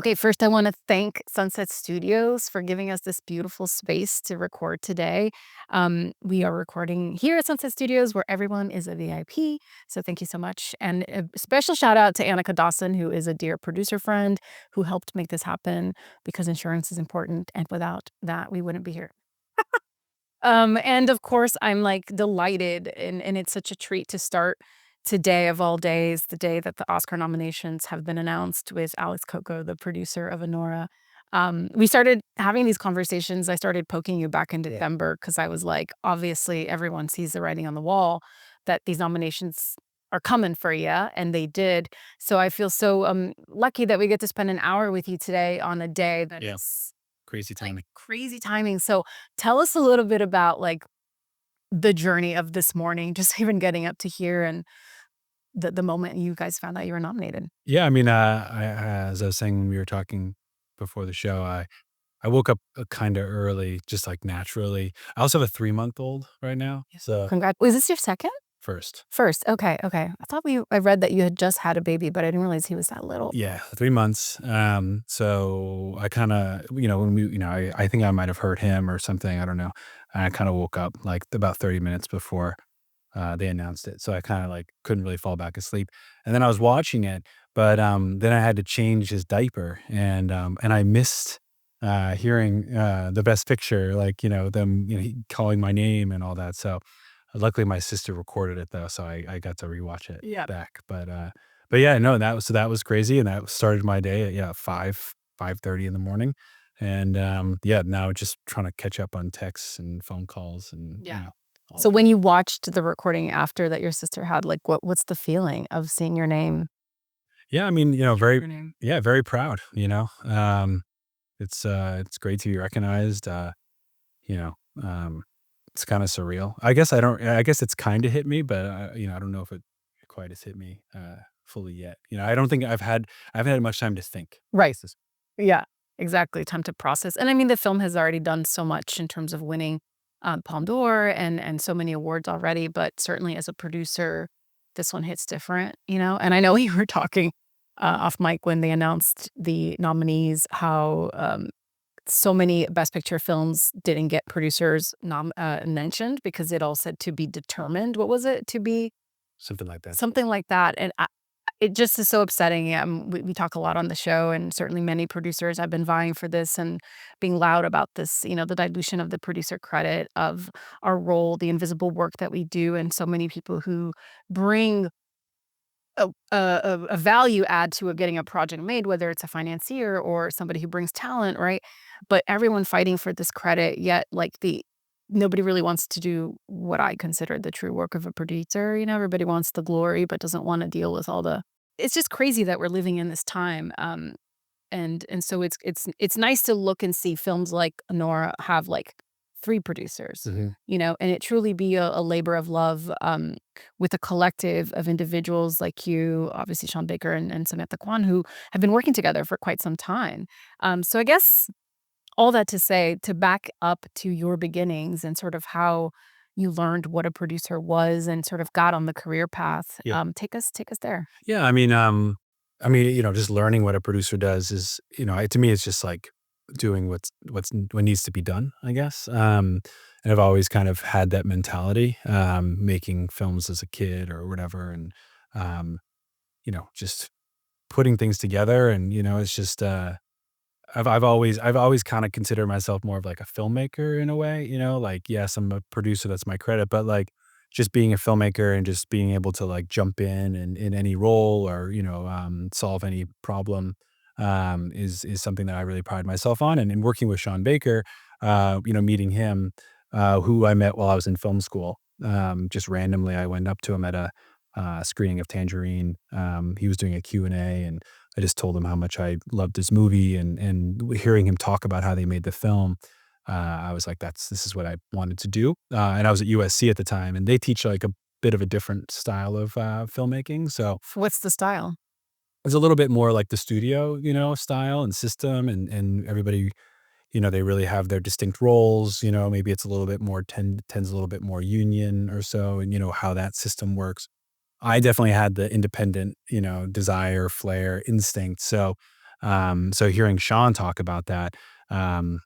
Okay, first I want to thank Sunset Studios for giving us this beautiful space to record today. We are recording here at Sunset Studios where everyone is a VIP. So thank you so much. And a special shout out to Annika Dawson, who is a dear producer friend who helped make this happen because insurance is important. And without that, we wouldn't be here. And of course, I'm like delighted, and it's such a treat to start today of all days, the day that the Oscar nominations have been announced with Alex Coco, the producer of ANORA. We started having these conversations. I started poking you back in December because I was like, obviously, everyone sees the writing on the wall that these nominations are coming for you, and they did. So I feel so lucky that we get to spend an hour with you today on a day that Yeah, is crazy like timing. crazy timing. So tell us a little bit about like the journey of this morning, just even getting up to here and the moment you guys found out you were nominated. Yeah, I mean, as I was saying when we were talking before the show, I woke up kind of early, just like naturally. I also have a 3-month-old right now, Yeah. so Congrats. Was this your second? first. First. Okay. Okay. I read that you had just had a baby, but I didn't realize he was that little. Yeah, 3 months. So I kind of, when I think I might have heard him or something. I don't know. And I kind of woke up like about 30 minutes before they announced it. So I kind of like couldn't really fall back asleep. And then I was watching it, but then I had to change his diaper, and I missed hearing the best picture, like them calling my name and all that. So luckily my sister recorded it though, so I got to rewatch it Yeah. back. But yeah, no, that was crazy, and that started my day at 5:30 in the morning. And yeah, now just trying to catch up on texts and phone calls and Yeah. all So that. when you watched the recording after that your sister had, like what's the feeling of seeing your name? Yeah, I mean, very Your name. yeah, very proud. It's great to be recognized, you know, um, it's kinda surreal. I guess it's kinda hit me, but, I don't know if it quite has hit me, fully yet. I don't think I've had much time to think. Right. Yeah, exactly, time to process, and I mean, the film has already done so much in terms of winning, Palme d'Or and so many awards already, but certainly as a producer, this one hits different, and I know we were talking, off mic when they announced the nominees, how, so many Best Picture films didn't get producers mentioned because it all said to be determined. What was it? To be Something like that. something like that, and it just is so upsetting. We talk a lot on the show, and certainly many producers have been vying for this and being loud about this, the dilution of the producer credit, of our role, the invisible work that we do, and so many people who bring a value add to getting a project made, whether it's a financier or somebody who brings talent, right? But everyone fighting for this credit, yet like the nobody really wants to do what I consider the true work of a producer. Everybody wants the glory, but doesn't want to deal with all the. It's just crazy that we're living in this time. And so it's nice to look and see films like Nora have like 3 producers, Mhm. and it truly be a labor of love, with a collective of individuals like you, obviously Sean Baker and Samantha Kwan, who have been working together for quite some time. So I guess all that to say, to back up to your beginnings and sort of how you learned what a producer was and sort of got on the career path, Yeah. take us there. Yeah, just learning what a producer does is, to me, it's just like doing what needs to be done, I guess. And I've always kind of had that mentality, making films as a kid or whatever, and um, just putting things together, and it's just I've always kind of considered myself more of like a filmmaker in a way, like yes, I'm a producer, that's my credit, but like just being a filmmaker and just being able to like jump in any role or solve any problem is something that I really pride myself on. And in working with Sean Baker, meeting him, who I met while I was in film school, just randomly, I went up to him at a screening of Tangerine. He was doing a Q&A, and I just told him how much I loved this movie, and hearing him talk about how they made the film, I was like, this is what I wanted to do. And I was at USC at the time, and they teach like a bit of a different style of filmmaking. So What's the style? it's a little bit more like the studio, style and system, and everybody, they really have their distinct roles. Maybe it's a little bit more tends a little bit more union or so, and how that system works. I definitely had the independent, desire, flair, instinct. So, So hearing Sean talk about that, um,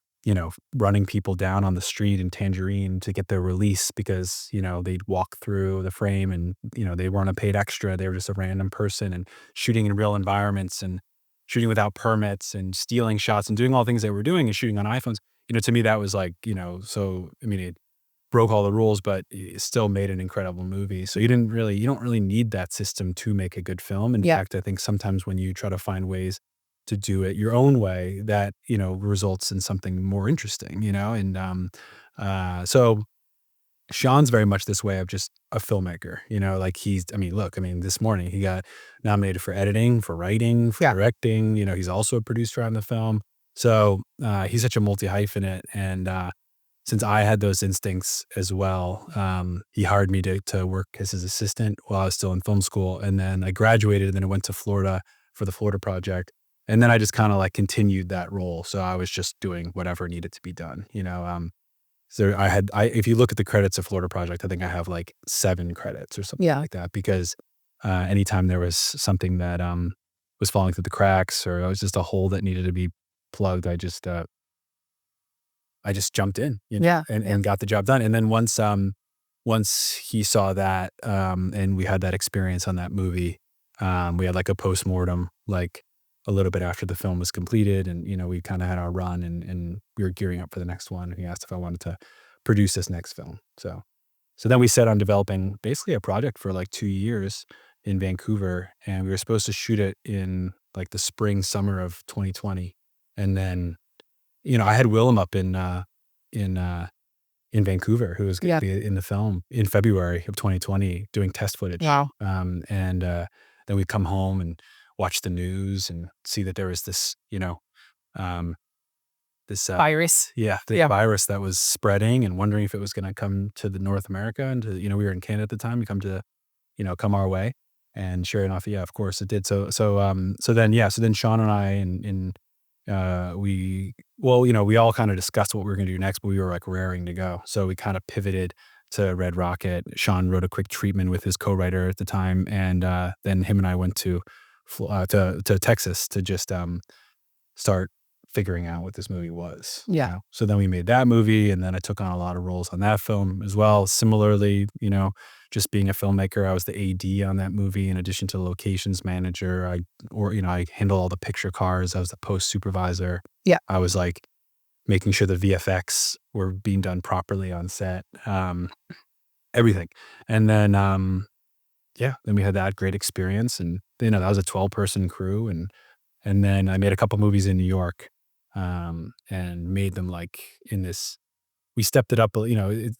running people down on the street in Tangerine to get their release because, they'd walk through the frame and, they weren't a paid extra. They were just a random person and shooting in real environments and shooting without permits and stealing shots and doing all the things they were doing and shooting on iPhones. To me, that was like, so, I mean, it broke all the rules, but it still made an incredible movie. So you don't really need that system to make a good film. In Yeah. fact, I think sometimes when you try to find ways to do it your own way, that, results in something more interesting, and, so Sean's very much this way of just a filmmaker, like I mean, this morning he got nominated for editing, for writing, for Yeah. directing, he's also a producer on the film. So, he's such a multi-hyphenate and, since I had those instincts as well, he hired me to work as his assistant while I was still in film school, and then I graduated, and then I went to Florida for the Florida project, and then I just kinda, like, continued that role, so I was just doing whatever needed to be done, so if you look at the credits of Florida project, I think I have, like, 7 credits or something Yeah. like that because, anytime there was something that, was falling through the cracks or it was just a hole that needed to be plugged, I just jumped in, Yeah. and Yeah. got the job done, and then once he saw that, and we had that experience on that movie, we had, like, a postmortem, like, a little bit after the film was completed, and, we kinda had our run, and we were gearing up for the next one, and he asked if I wanted to produce this next film, so then we set on developing basically a project for, like, 2 years in Vancouver, and we were supposed to shoot it in, like, the spring, summer of 2020, and then I had Willem up in, uh, in Vancouver, who was gonna Yeah. be in the film in February of 2020 doing test footage. Wow. And, then we'd come home and watch the news and see that there was this, um, this, Virus. yeah, this Yeah. virus that was spreading and wondering if it was gonna come to the North America and we were in Canada at the time, to come to come our way. And sure enough, yeah, of course it did. So then Sean and I we all kinda discussed what we were gonna do next, but we were, like, raring to go. So we kinda pivoted to Red Rocket. Sean wrote a quick treatment with his co-writer at the time, and, then him and I went to Texas to just, start figuring out what this movie was, Yeah. So then we made that movie, and then I took on a lot of roles on that film as well. Similarly, just being a filmmaker, I was the AD on that movie in addition to locations manager. I handled all the picture cars. I was the post supervisor. Yeah. I was, like, making sure the VFX were being done properly on set, everything. And then, yeah, then we had that great experience, and, that was a 12-person crew, and then I made a couple movies in New York, and made them, like, in this we stepped it up, but,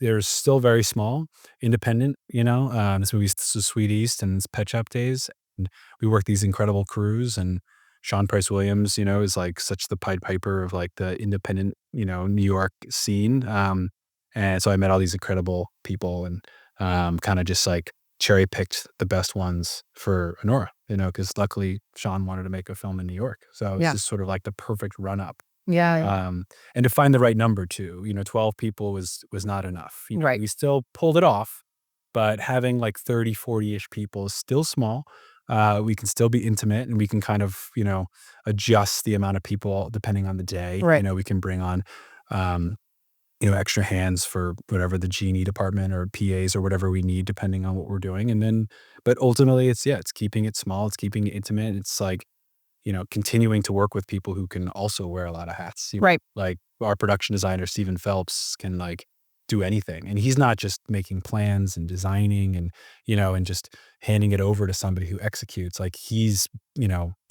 they're still very small, independent, this movie's Sweet East and it's Pet Shop Days, and we worked these incredible crews, and Sean Price Williams, is, like, such the Pied Piper of, like, the independent, New York scene, and so I met all these incredible people and, kinda just, like, cherry-picked the best ones for ANORA, because luckily Sean wanted to make a film in New York, so it's Yeah. just sort of like the perfect run-up. Yeah. Yeah. And to find the right number too, 12 people was not enough, Right. we still pulled it off, but having like 30, 40-ish people is still small. We can still be intimate and we can kind of, adjust the amount of people depending on the day. Right. We can bring on, um, extra hands for whatever the Genie department or PAs or whatever we need depending on what we're doing. And then, but ultimately it's keeping it small, it's keeping it intimate. It's like, continuing to work with people who can also wear a lot of hats. Right. Like our production designer, Stephen Phelps, can like do anything. And he's not just making plans and designing and, and just handing it over to somebody who executes. Like he's,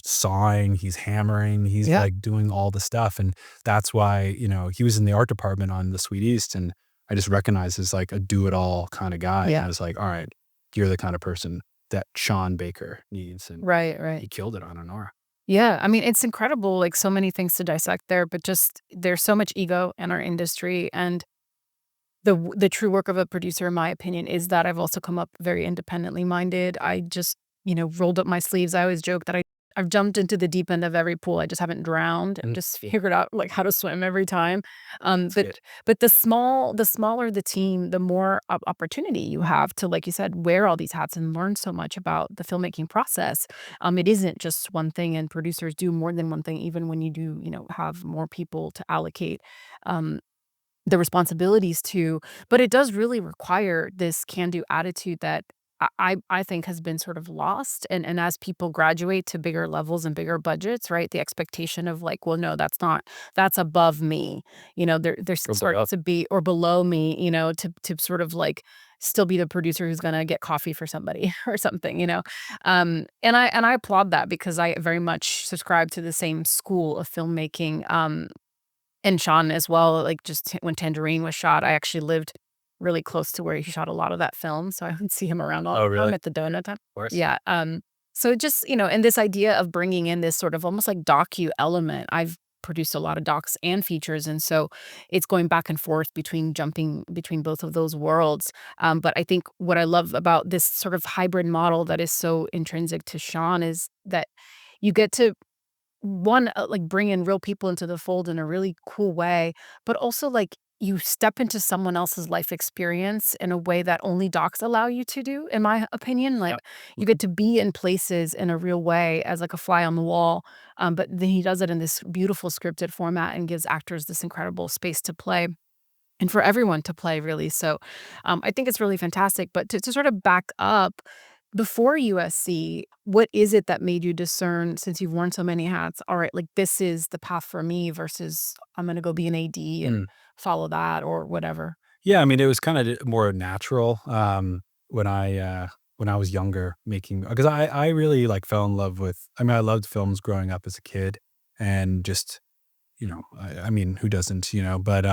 sawing, he's hammering, he's Yeah. like doing all the stuff. And that's why, he was in the art department on the Sweet East. And I just recognized as like a do it all kind of guy. And Yeah. I was like, all right, you're the kind of person that Sean Baker needs. And Right. Right. he killed it on Honora. Yeah, I mean, it's incredible, like, so many things to dissect there, but just there's so much ego in our industry, and the true work of a producer, in my opinion, is that I've also come up very independently minded. I just, rolled up my sleeves. I always joke that I've jumped into the deep end of every pool, I just haven't drowned and Mm, just figured out, like, how to swim every time. that's But good. the smaller the team, the more opportunity you have to, like you said, wear all these hats and learn so much about the filmmaking process. It isn't just one thing, and producers do more than one thing even when you do, have more people to allocate, um, the responsibilities to, but it does really require this can-do attitude that I think has been sort of lost, and as people graduate to bigger levels and bigger budgets, right, the expectation of like, "Well, no, that's above me." There Or below. starts to be or below me, to sort of like still be the producer who's gonna get coffee for somebody or something. And I applaud that because I very much subscribe to the same school of filmmaking, and Sean as well, like, just when Tangerine was shot, I actually lived really close to where he shot a lot of that film, so I would see him around all Oh, the really? time Of at the donut time. course. Yeah, so just, and this idea of bringing in this sort of almost like docu element, I've produced a lot of docs and features, and so it's going back and forth between jumping between both of those worlds, but I think what I love about this sort of hybrid model that is so intrinsic to Sean is that you get to one, like, bring in real people into the fold in a really cool way, but also, like, you step into someone else's life experience in a way that only docs allow you to do, in my opinion, like, Yep. you Mhm. get to be in places in a real way as, like, a fly on the wall, but then he does it in this beautiful scripted format and gives actors this incredible space to play and for everyone to play really. So, I think it's really fantastic. But to sort of back up, before USC, what is it that made you discern since you've worn so many hats? All right, like this is the path for me versus I'm gonna go be an AD and Mm. follow that or whatever. Yeah, I mean, it was kinda more natural, when I was younger making because I really, like, fell in love with I mean, I loved films growing up as a kid and just, I mean, who doesn't, But,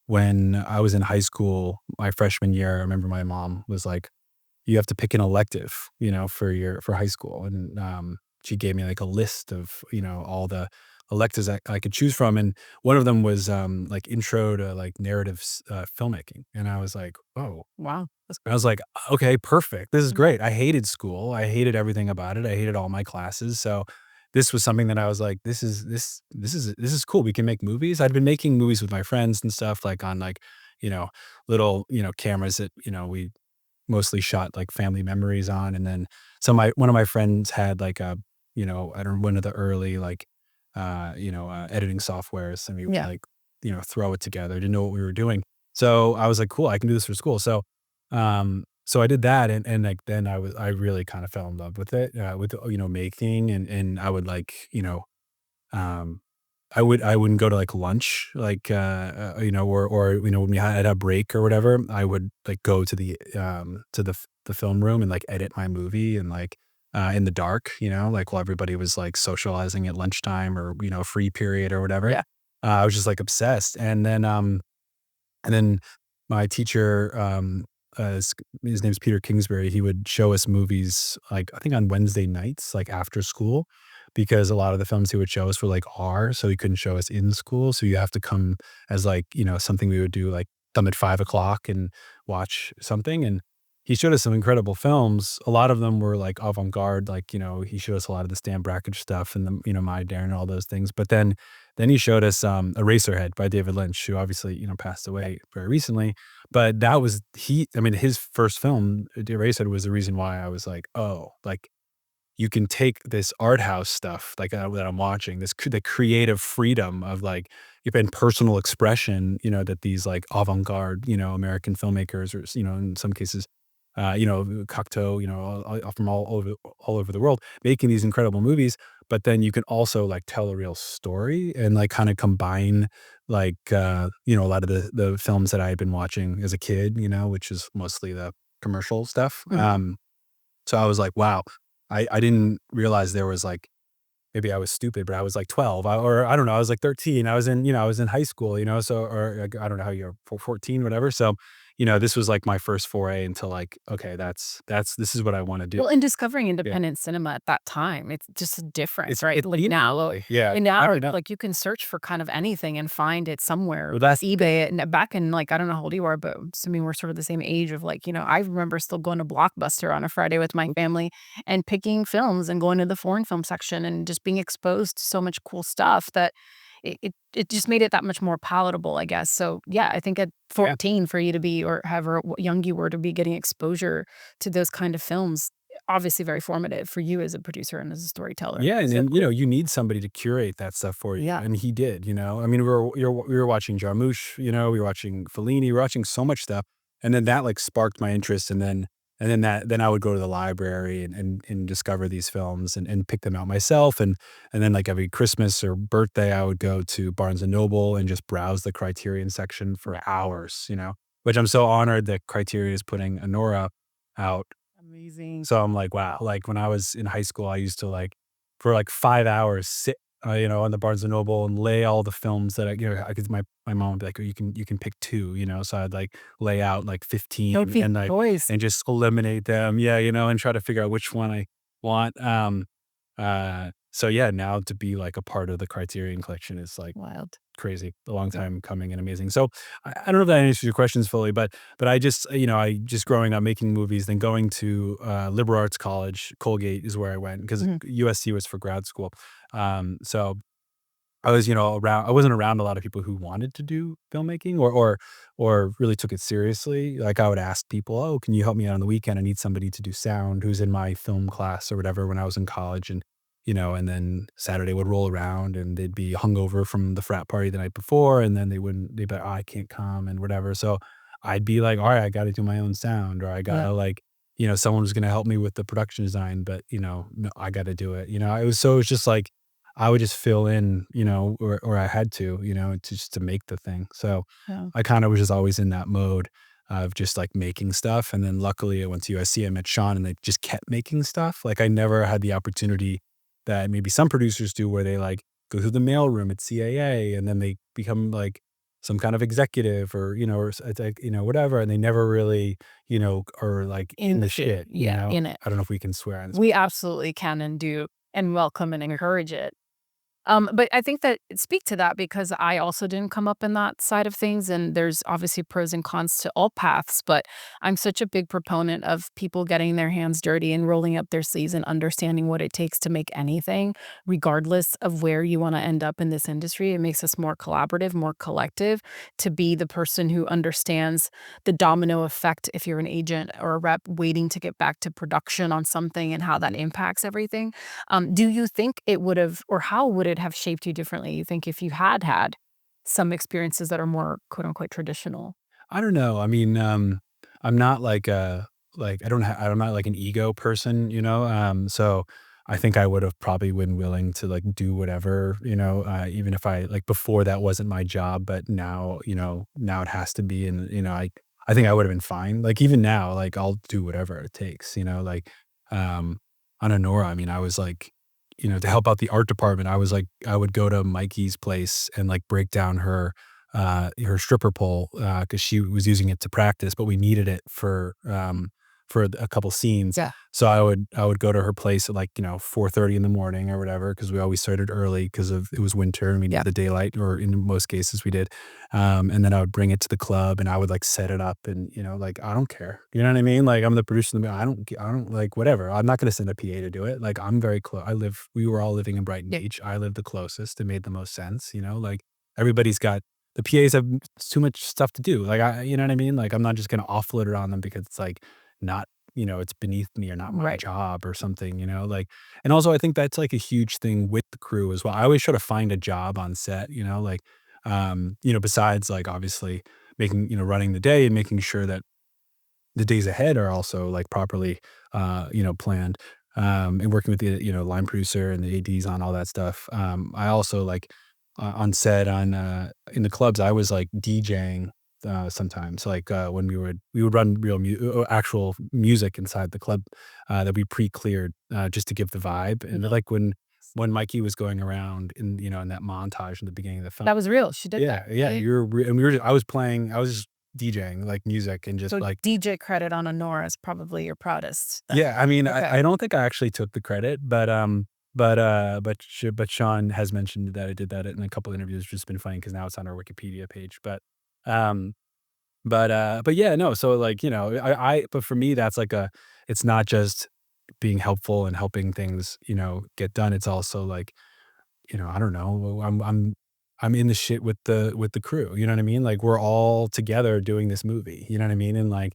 when I was in high school, my freshman year, I remember my mom was like, "You have to pick an elective, for high school," and, she gave me, like, a list of, all the electives I could choose from, and one of them was, like, intro to, like, narrative filmmaking, and I was like, "Oh." Wow, that's I cool. was like, "Okay, perfect. This is Mhm. great." I hated school. I hated everything about it. I hated all my classes, so this was something that I was like, "This is cool. We can make movies." I'd been making movies with my friends and stuff, like, on, like, you know, little, cameras that, we mostly shot, like, family memories on, and then one of my friends had, like, I don't know, one of the early, like, editing softwares, and we would, Yeah. like, throw it together, didn't know what we were doing. So, I was like, "Cool, I can do this for school." So I did that, and, like, then I really kinda fell in love with it, with, making, and I would, like, um I wouldn't go to, like, lunch, like, or, when we had a break or whatever, I would, like, go to the film room and, like, edit my movie and, like, in the dark, like, while everybody was, like, socializing at lunchtime or, free period or whatever. Yeah. I was just, like, obsessed, and then my teacher, his name's Peter Kingsbury, he would show us movies, like, I think on Wednesday nights, like, after school, because a lot of the films he would show us were, like, R, so he couldn't show us in school, so you have to come as, like, something we would do, like, come at 5 o'clock and watch something, and he showed us some incredible films. A lot of them were, like, avant-garde, like, he showed us a lot of the Stan Brakhage stuff and the, Maya Deren and all those things, but then he showed us, Eraserhead by David Lynch, who obviously, passed away very recently, but that was I mean, his first film, Eraserhead, was the reason why I was like, "Oh, like, you can take this art house stuff, like, that I'm watching, the creative freedom of, like, even personal expression, that these, like, avant-garde, American filmmakers or, in some cases, Cocteau, all from all over the world, making these incredible movies, but then you can also, like, tell a real story and, like, kinda combine, like, a lot of the films that I had been watching as a kid, which is mostly the commercial stuff, Mhm. so I was like, "Wow." I didn't realize there was, like, maybe I was stupid, but I was, like, 12, or I don't know, I was, like, 13. I was in high school, so or, like, I don't know how you're 14, whatever, so, this was like my first foray into like, okay, this is what I want to do. Well, in discovering Yeah. independent cinema at that time, it's just a difference, right? It's Like yeah, now yeah, and now, I don't know. like, you can search for kind of anything and find it somewhere, Well, that's eBay it, and back in, like, I don't know how old you are, but assuming we're sort of the same age of, like, I remember still going to Blockbuster on a Friday with my family and picking films and going to the foreign film section and just being exposed to so much cool stuff that it just made it that much more palatable, I guess. So, yeah, I think at yeah. 14 for you to be or however young you were to be getting exposure to those kind of films, obviously very formative for you as a producer and as a storyteller. Yeah, and So then, cool. you need somebody to curate that stuff for you, Yeah. and he did, I mean, we were watching Jarmusch, we were watching Fellini, we were watching so much stuff, and then that, like, sparked my interest, and then I would go to the library and discover these films and pick them out myself, and then, like, every Christmas or birthday, I would go to Barnes& and Noble and just browse the Criterion section for hours, which I'm so honored that Criterion is putting ANORA out. Amazing. So I'm like, wow, like, when I was in high school, I used to, like, for, like, 5 hours sit, on the Barnes& and Noble and lay all the films that I could my mom would be like, "Oh, you can pick 2," so I'd, like, lay out, like, 15 Trophy and, like choice. and just eliminate them. Yeah, and try to figure out which one I want. So yeah, now to be, like, a part of the Criterion Collection is, like, Wild. crazy, a long Yeah. time coming and amazing. So I don't know if that answers your questions fully, but I just growing up making movies, then going to liberal arts college, Colgate is where I went because Mhm. USC was for grad school. So I was, around. I wasn't around a lot of people who wanted to do filmmaking or really took it seriously. Like I would ask people, "Oh, can you help me out on the weekend? I need somebody to do sound who's in my film class or whatever." When I was in college, and then Saturday would roll around and they'd be hungover from the frat party the night before, and then they'd be like, "Oh, I can't come," and whatever. So I'd be like, "All right, I got to do my own sound, or I Yeah. gotta like." Someone was gonna help me with the production design, but no, I got to do it. It was just like I would just fill in, or I had to, just to make the thing. So Yeah. I kind of was just always in that mode of just like making stuff. And then luckily I went to USC, I met Sean and they just kept making stuff. Like I never had the opportunity that maybe some producers do where they like go through the mailroom at CAA and then they become like some kind of executive it's like, whatever. And they never really, are like In in the the field. shit. Yeah, in it. I don't know if we can swear on this. We absolutely can and do and welcome and encourage it. But I think that speak to that because I also didn't come up in that side of things, and there's obviously pros and cons to all paths, but I'm such a big proponent of people getting their hands dirty and rolling up their sleeves and understanding what it takes to make anything, regardless of where you wanna end up in this industry. It makes us more collaborative, more collective, to be the person who understands the domino effect if you're an agent or a rep waiting to get back to production on something and how that impacts everything. Do you think it would have or how would it have shaped you differently, you think, if you had had some experiences that are more, quote, unquote, "traditional"? I don't know. I mean, I'm not like I'm not like an ego person, so I think I would have probably been willing to like do whatever, even if I like before that wasn't my job, but now, now it has to be. And, I think I would have been fine. Like even now, like I'll do whatever it takes, like, um, on Anora, I mean, I was like, to help out the art department, I would go to Mikey's place and like break down her stripper pole, because she was using it to practice, but we needed it for a couple scenes. Yeah. So I would go to her place at, like, 4:30 in the morning or whatever, because we always started early because of it was winter and we Yeah. needed the daylight, or in most cases we did. And then I would bring it to the club and I would, like, set it up and, like, I don't care. You know what I mean? Like, I'm the producer of the I don't like, whatever. I'm not gonna send a PA to do it. Like, I'm very close. We were all living in Brighton Yeah. Beach. I lived the closest. It made the most sense, like, everybody's got the PAs have too much stuff to do. Like, you know what I mean? Like, I'm not just gonna offload it on them because it's, like, not it's beneath me or not my Right. job or something, like and also I think that's, like, a huge thing with the crew as well. I always try to find a job on set, like, besides, like, obviously making running the day and making sure that the days ahead are also, like, properly, planned, and working with the, line producer and the ADs on all that stuff. I also, like, on set in the clubs, I was, like, DJing, sometimes, like, when we would run actual music inside the club, that we pre-cleared, just to give the vibe, and then, Nice. like, when Mikey was going around in that montage in the beginning of the film. That was real, she did that, Yeah, yeah, right? you're re and we were I was playing I was DJing, like music and just So like DJ credit on ANORA is probably your proudest then. yeah, I mean, Okay. I don't think I actually took the credit, but Sean has mentioned that I did that in a couple interviews, which has been funny because now it's on our Wikipedia page, um, but yeah, no, so, like, but for me, that's like it's not just being helpful and helping things, get done, it's also like I don't know, I'm in the shit with the crew, you know what I mean? Like, we're all together doing this movie, you know what I mean? And, like,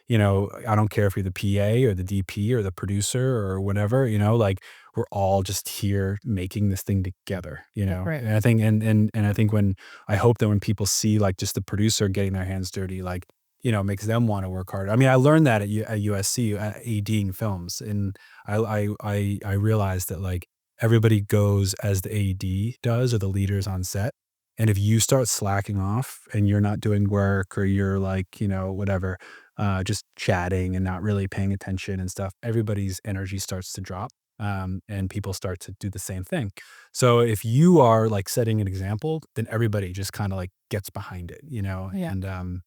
I don't care if you're the PA or the DP or the producer or whatever, like, we're all just here making this thing together, Right. And I think and I think I hope that when people see, like, just the producer getting their hands dirty, like, makes them wanna work harder. I mean, I learned that at USC, ADing films, and I realized that, like, everybody goes as the AD does or the leaders on set. And if you start slacking off and you're not doing work or you're like, whatever, just chatting and not really paying attention and stuff, everybody's energy starts to drop. And people start to do the same thing. So if you are like setting an example, then everybody just kind of like gets behind it, Yeah. and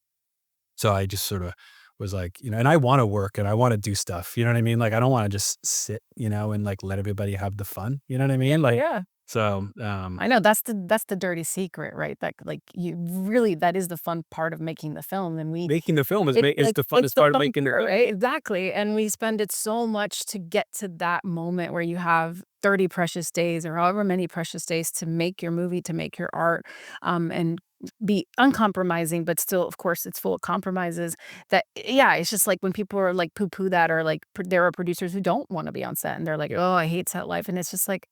so I just sort of was like, and I wanna work and I wanna do stuff, you know what I mean? Like, I don't wanna just sit, and, like, let everybody have the fun, you know what I mean? Like, Yeah. so, I know that's the dirty secret, right? That like you really that is the fun part of making the film, and we making the film it's is like the it's funnest the part of fun making the part, film. right? Exactly, and we spend it so much to get to that moment where you have 30 precious days or however many precious days to make your movie, to make your art, and be uncompromising, but still, of course, it's full of compromises that yeah, it's just like when people are like poo-poo that or like there are producers who don't wanna be on set and they're like, "Oh, I hate set life," and it's just like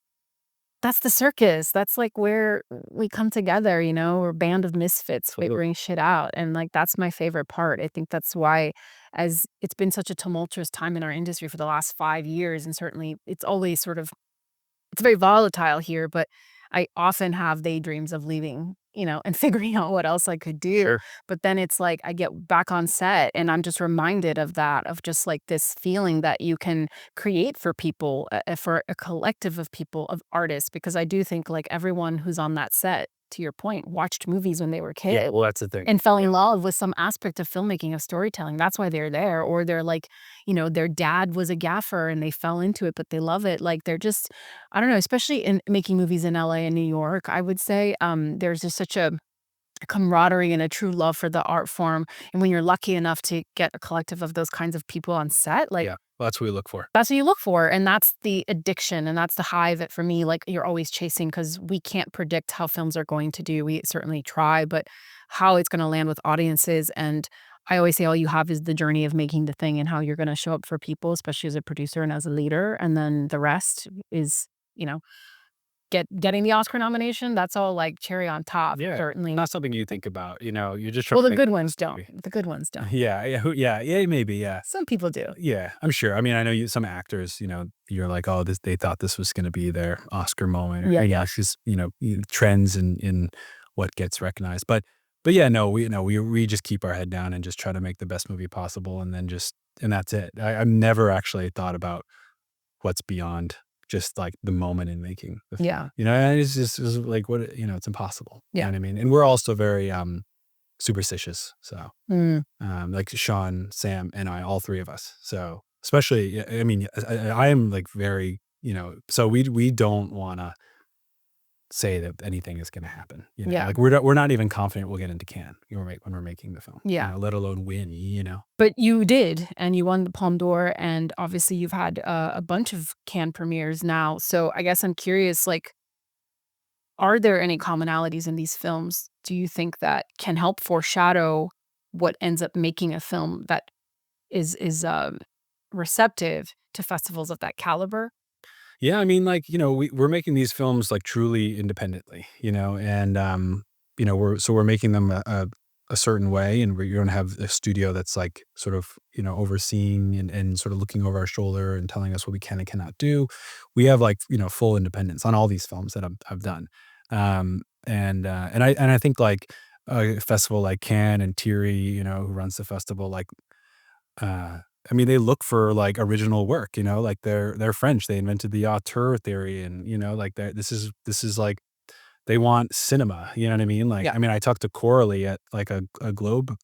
that's the circus. That's, like, where we come together, we're a band of misfits Totally. figuring shit out, and, like, that's my favorite part. I think that's why as it's been such a tumultuous time in our industry for the last 5 years, and certainly it's always sort of it's very volatile here, but I often have daydreams of leaving, and figuring out what else I could do. Sure. But then it's like I get back on set and I'm just reminded of that, of just like this feeling that you can create for people, for a collective of people, of artists, because I do think like everyone who's on that set, to your point, watched movies when they were Yeah, kids well, that's the thing. and fell in love with some aspect of filmmaking, of storytelling. That's why they're there. Or they're like, their dad was a gaffer and they fell into it, but they love it. Like they're just I don't know, especially in making movies in LA and New York, I would say, there's just such a camaraderie and a true love for the art form, and when you're lucky enough to get a collective of those kinds of people on set, like, Yeah, well, that's what we look for. that's what you look for, and that's the addiction, and that's the high of it for me, like, you're always chasing because we can't predict how films are going to do, we certainly try, but how it's gonna land with audiences, and I always say all you have is the journey of making the thing and how you're gonna show up for people, especially as a producer and as a leader, and then the rest is, you know getting the Oscar nomination, that's all, like, cherry on top, Yeah, certainly. not something you think about, you're just trying Well, to the make good the ones best don't. movie. The good ones don't. Yeah, yeah, yeah, maybe, yeah. Some people do. Yeah, I'm sure. I mean, I know some actors, you're like, "Oh, they thought this was gonna be their Oscar moment," or, Yeah, it's just, trends in what gets recognized. But yeah, no, we just keep our head down and just try to make the best movie possible, and then just and that's it. I've never actually thought about what's beyond just, like, the moment in making the yeah, film, and it's like, it's impossible, you know yeah. what I mean? And we're also very, superstitious, so Mm, like Sean, Sam, and I, all 3 of us. So, especially, yeah, I mean, I am, like, very, so we don't wanna say that anything is gonna happen, yeah, Like, we're not even confident we'll get into Cannes when we're making the film, yeah. let alone win, But you did, and you won the Palme d'Or, and obviously you've had, a bunch of Cannes premieres now, so I guess I'm curious, like, are there any commonalities in these films, do you think, that can help foreshadow what ends up making a film that is receptive to festivals of that caliber? Yeah, I mean, like, we're making these films, like, truly independently, and, we're making them a certain way, and we're gonna have a studio that's, like, sort of, overseeing and sort of looking over our shoulder and telling us what we can and cannot do. We have, like, full independence on all these films that I've done. And I think, like, a festival like Cannes and Thierry, who runs the festival, like, uh, I mean, they look for, like, original work, like, they're French, they invented the auteur theory and, like, this is, like, they want cinema, you know what I mean? Like, Yeah. I mean, I talked to Coralie at like a Globe,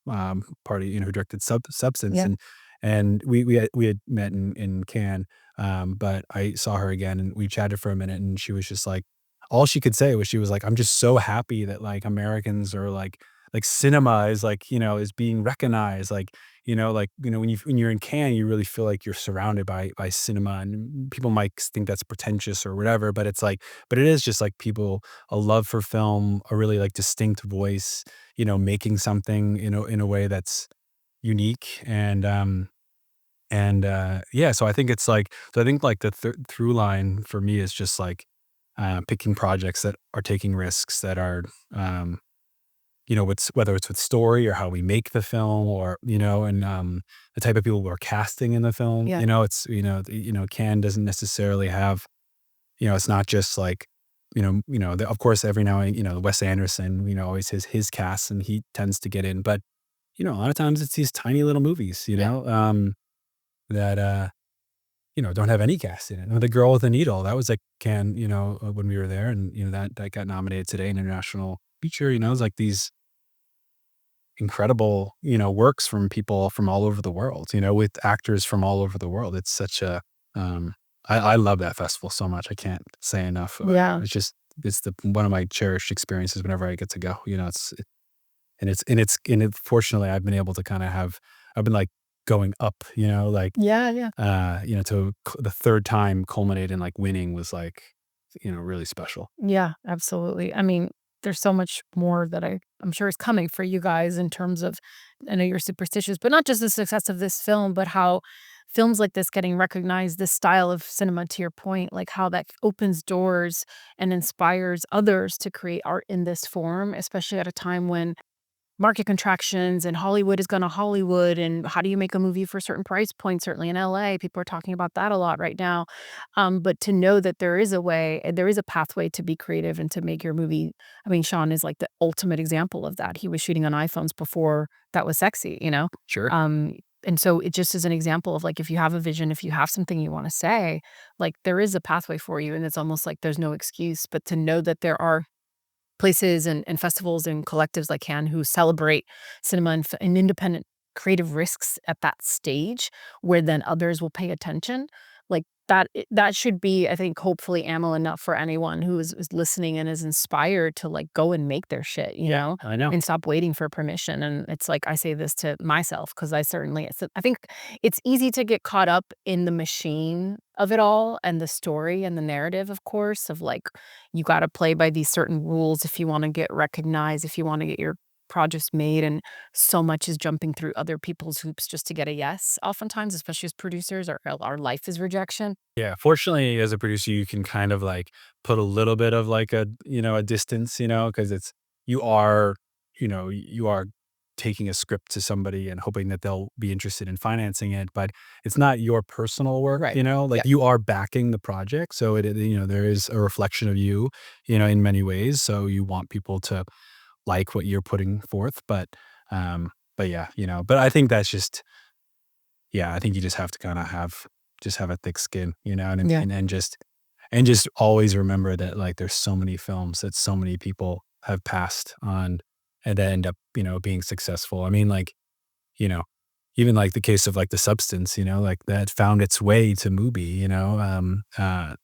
party, who directed Substance, Yeah. and we had met in Cannes, but I saw her again, and we chatted for a minute, and she was just like all she could say was she was like, "I'm just so happy that, like, Americans are like cinema is like, is being recognized, like, when you're in Cannes, you really feel like you're surrounded by cinema, and people might think that's pretentious or whatever, but it's like but it is just like people a love for film, a really, like, distinct voice, making something in a way that's unique, yeah, so I think it's like so I think, like, the through line for me is just, like, picking projects that are taking risks that are, whether it's with story or how we make the film or, and, the type of people we're casting in the film, Yeah. it's, Cannes doesn't necessarily have, it's not just like, of course, every now and, Wes Anderson, always his cast and he tends to get in, but, a lot of times it's these tiny little movies, Yeah. that, don't have any cast in it. The Girl with the Needle, that was like Cannes, when we were there and, that got nominated today in International Feature, it's like these incredible, works from people from all over the world, with actors from all over the world. It's such a, I love that festival so much. I can't say enough about it. Yeah. It's the one of my cherished experiences whenever I get to go. Fortunately, I've been able to kind of I've been like going up, like Yeah. Yeah. to the third time culminate in like winning was like, really special. Yeah, absolutely. I mean, there's so much more that I'm sure is coming for you guys in terms of I know you're superstitious, but not just the success of this film, but how films like this getting recognized, this style of cinema to your point, like how that opens doors and inspires others to create art in this form, especially at a time when market contractions and Hollywood is gonna Hollywood, and how do you make a movie for a certain price point, certainly in LA, people are talking about that a lot right now, but to know that there is a way and there is a pathway to be creative and to make your movie I mean, Sean is like the ultimate example of that, he was shooting on iPhones before that was sexy, you know? Sure. Um, and so it just is an example of, like, if you have a vision, if you have something you wanna say, like, there is a pathway for you, and it's almost like there's no excuse, but to know that there are places and festivals and collectives like Cannes who celebrate cinema and independent creative risks at that stage where then others will pay attention, like, that should be, I think, hopefully ammo enough for anyone who is listening and is inspired to, like, go and make their shit, you Yeah, know, I know. and stop waiting for permission, and it's like, I say this to myself because I think it's easy to get caught up in the machine of it all and the story and the narrative, of course, of, like, you gotta play by these certain rules if you wanna get recognized, if you wanna get your projects made, and so much is jumping through other people's hoops just to get a yes, oftentimes, especially as producers, our life is rejection. Yeah, fortunately, as a producer, you can kind of like put a little bit of like a distance, because you are taking a script to somebody and hoping that they'll be interested in financing it, but it's not your personal work, Right. like Yeah. you are backing the project. So there is a reflection of you, in many ways. So you want people to like what you're putting forth, but yeah, but I think that's just yeah, I think you just have to kinda have a thick skin, Yeah. and just always remember that, like, there's so many films that so many people have passed on and that end up, being successful. I mean, like, you know, even, like, the case of, like, The Substance, like, that found its way to movie, and now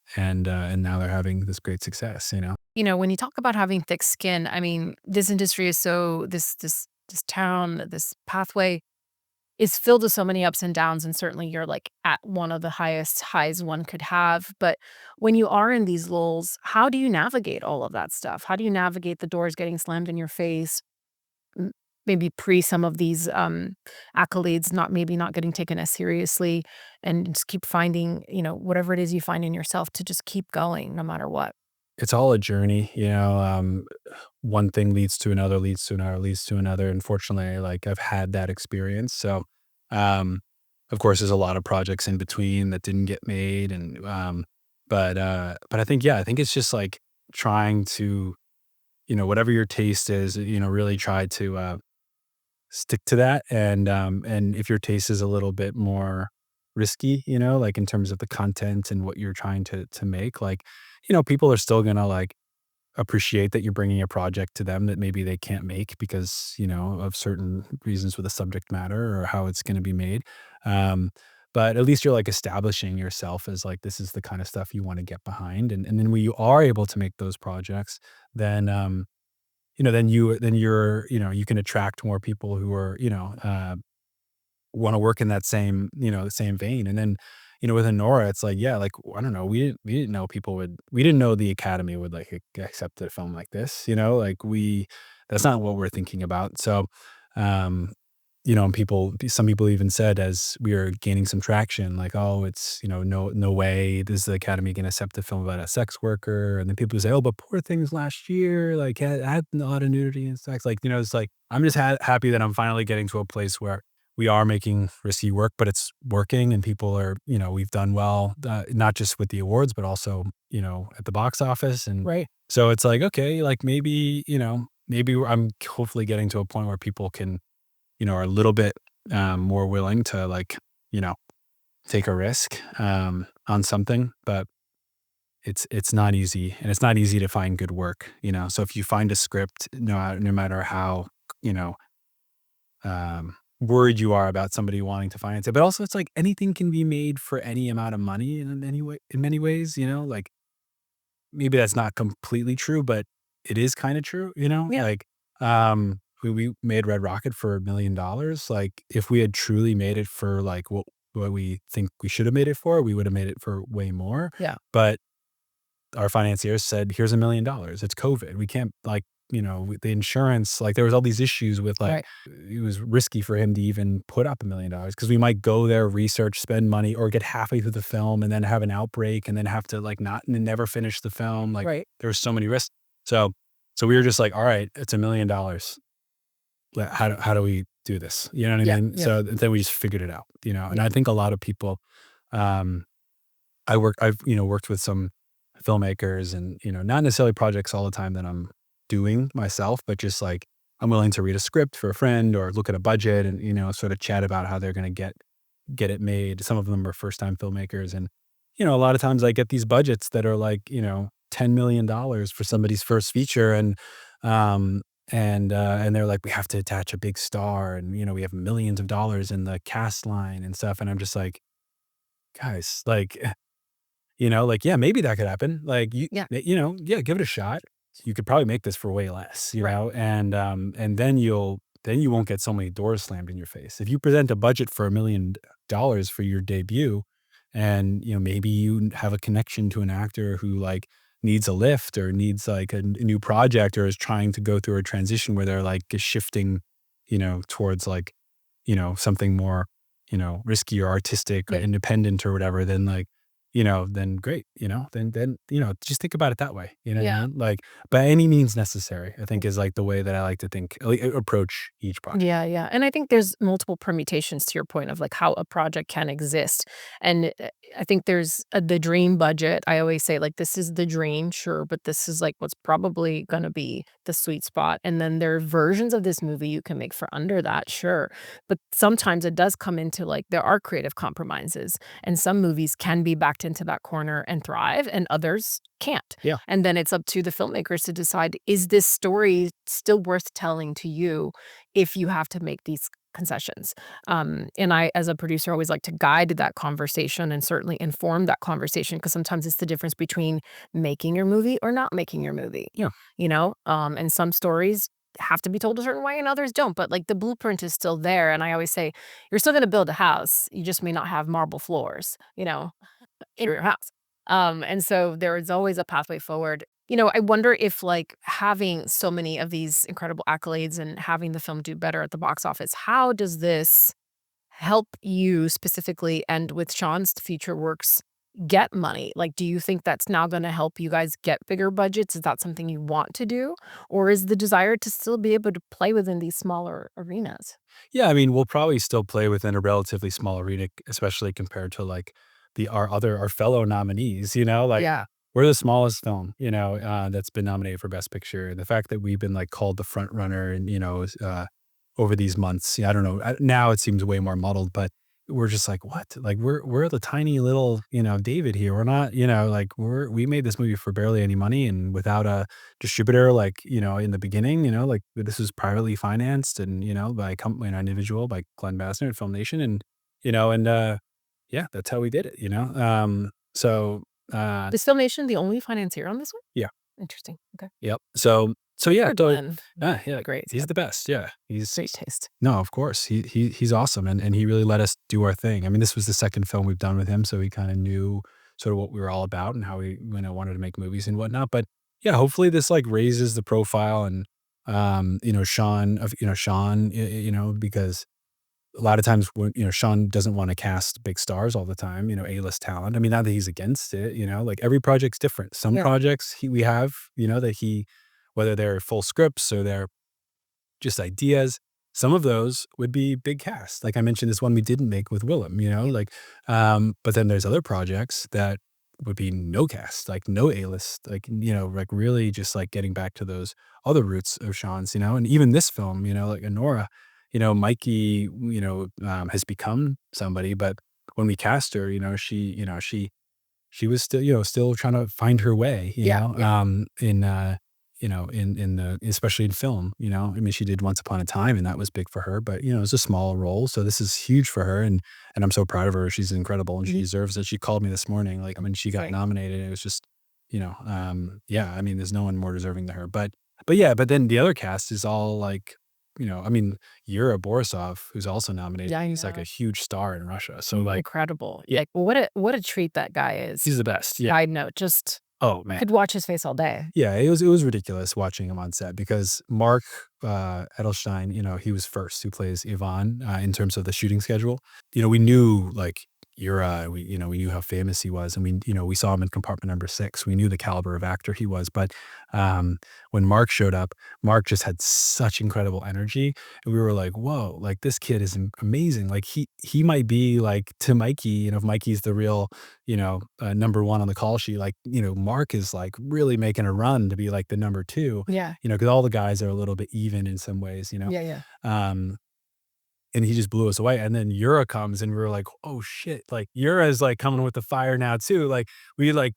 they're having this great success, You know, when you talk about having thick skin, I mean, this industry is so this town, this pathway is filled with so many ups and downs, and certainly you're, like, at one of the highest highs one could have, but when you are in these lulls, how do you navigate all of that stuff? How do you navigate the doors getting slammed in your face? M maybe pre some of these, accolades, maybe not getting taken as seriously, and just keep finding, whatever it is you find in yourself to just keep going no matter what. It's all a journey, one thing leads to another, leads to another, leads to another. Unfortunately, like I've had that experience. So, um, of course, there's a lot of projects in between that didn't get made, and but I think yeah, I think it's just like trying to whatever your taste is, really try to stick to that, and if your taste is a little bit more risky, like in terms of the content and what you're trying to make, like people are still gonna like appreciate that you're bringing a project to them that maybe they can't make because, of certain reasons with the subject matter or how it's gonna be made. Um, but at least you're, like, establishing yourself as, like, this is the kinda stuff you wanna get behind, and then when you are able to make those projects, then, then you're you can attract more people who are, wanna work in that same, the same vein, and then, with ANORA, it's like, yeah, like, I don't know, we didn't know we didn't know the Academy would, like, accept a film like this, like, that's not what we're thinking about, so, um, and some people even said as we are gaining some traction, like, "Oh, it's, no way is the Academy gonna accept a film about a sex worker," and then people say, "Oh, but Poor Things last year, like, had a lot of nudity and sex," like, it's like, I'm just happy that I'm finally getting to a place where we are making risky work, but it's working and people are, we've done well, not just with the awards, but also, at the box office. And Right. so it's like, okay, like maybe, I'm hopefully getting to a point where people can, are a little bit more willing to like, you know, take a risk on something, but it's not easy and it's not easy to find good work, So if you find a script, no matter how, you know, worried you are about somebody wanting to finance it. But also it's like anything can be made for any amount of money in any way in many ways, like maybe that's not completely true, but it is kind of true, Yeah. Like we made Red Rocket for $1 million. Like if we had truly made it for like what we think we should have made it for, we would have made it for way more. Yeah. But our financiers said, "Here's $1 million. It's COVID. We can't like, with the insurance, like there was all these issues with like Right. it was risky for him to even put up $1 million because we might go there, research, spend money, or get halfway through the film and then have an outbreak and then have to like not and then never finish the film. Like Right. there were so many risks. So so we were just like, all right, it's $1 million. How do we do this? You know what I Yeah. mean? Yeah. So then we just figured it out, and Yeah. I think a lot of people um I've, worked with some filmmakers and, not necessarily projects all the time that I'm doing myself, but just like I'm willing to read a script for a friend or look at a budget and, sort of chat about how they're going to get it made. Some of them are first time filmmakers. And, a lot of times I get these budgets that are like, $10 million for somebody's first feature. Um, and they're like, we have to attach a big star and, we have millions of dollars in the cast line and stuff. And I'm just like, guys, like, like, yeah, maybe that could happen. Like, Yeah. yeah, give it a shot. You could probably make this for way less, Right. and then you won't get so many doors slammed in your face. If you present a budget for $1 million for your debut and, maybe you have a connection to an actor who like needs a lift or needs like a new project or is trying to go through a transition where they're like shifting, towards like, something more, risky or artistic or Yeah. independent or whatever, then like, then great, then, just think about it that way. You know what I Yeah. mean? Like, by any means necessary, I think is like the way that I like to think, approach each project. Yeah, yeah, and I think there's multiple permutations to your point of, like, how a project can exist, and, I think there's, the dream budget. I always say, like, "This is the dream, sure, but this is, like, what's probably gonna be the sweet spot," and then there are versions of this movie you can make for under that, sure, but sometimes it does come into, like, there are creative compromises, and some movies can be backed into that corner and thrive, and others can't, Yeah. and then it's up to the filmmakers to decide, is this story still worth telling to you if you have to make these concessions. And I, as a producer, always like to guide that conversation and certainly inform that conversation because sometimes it's the difference between making your movie or not making your movie, Yeah. and some stories have to be told a certain way and others don't, but like the blueprint is still there. And I always say, you're still going to build a house. You just may not have marble floors, in your house. And so there is always a pathway forward. I wonder if like having so many of these incredible accolades and having the film do better at the box office, how does this help you specifically and with Sean's future works get money? Like, do you think that's now going to help you guys get bigger budgets? Is that something you want to do? Or is the desire to still be able to play within these smaller arenas? Yeah, I mean, we'll probably still play within a relatively small arena, especially compared to like our fellow nominees, like Yeah. we're the smallest film, that's been nominated for Best Picture. The fact that we've been like called the front runner and, over these months, yeah, I don't know. Now it seems way more muddled, but we're just like, "What?" Like, we're the tiny little, David here. We're not, like, we made this movie for barely any money and without a distributor, like, in the beginning, like, this was privately financed and, by an individual, by Glenn Bassner at Film Nation, and, yeah, that's how we did it, so, uh Is Filmation the only financier on this one? yeah. Interesting, okay. Yep. So yeah, For Glenn, yeah, great, he's he's got the best, yeah. great taste. No, of course. He's awesome, and he really let us do our thing. I mean, this was the 2nd film we've done with him, so he kinda knew sort of what we were all about and how we, wanted to make movies and whatnot, but, yeah, hopefully this, like, raises the profile and, Sean, because a lot of times when, Sean doesn't wanna cast big stars all the time, A-list talent. I mean, not that he's against it, like, every project's different. Some Yeah. projects we have, that he whether they're full scripts or they're just ideas. Some of those would be big cast. Like I mentioned, this one we didn't make with Willem, like, but then there's other projects that would be no cast, like no A-list, like, like really just like getting back to those other roots of Sean's, and even this film, like Anora, Mikey, has become somebody, but when we cast her, she was still, still trying to find her way, Yeah, yeah. in the especially in film, I mean, she did Once Upon a Time, and that was big for her, but, it was a small role, so this is huge for her, and I'm so proud of her. She's incredible, and she Mhm. deserves it. She called me this morning, like, when she got Great. nominated, it was just, yeah, I mean, there's no one more deserving than her, but yeah, but then the other cast is all like, I mean, Yura Borisov, who's also nominated, Yeah, I he's like a know. huge star in Russia, so, like, Incredible. yeah, Like, what a treat that guy is. he's the best, yeah. Side note, just Oh, man. could watch his face all day. Yeah, it was ridiculous watching him on set because Mark, Edelstein, he was first, who plays Ivan, in terms of the shooting schedule. We knew, like, Yura, we knew how famous he was, and we saw him in Compartment Number 6. We knew the caliber of actor he was, but, when Mark showed up, Mark just had such incredible energy, and we were like, "Whoa, like, this kid is amazing." Like, he might be, like, to Mikey, if Mikey's the real, number 1 on the call sheet, like, Mark is, like, really making a run to be, like, the number 2, Yeah. because all the guys are a little bit even in some ways, Yeah, yeah. um, and he just blew us away, and then Yura comes, and we were like, "Oh, shit," like, Yura is, like, coming with the fire now too, like, we, like,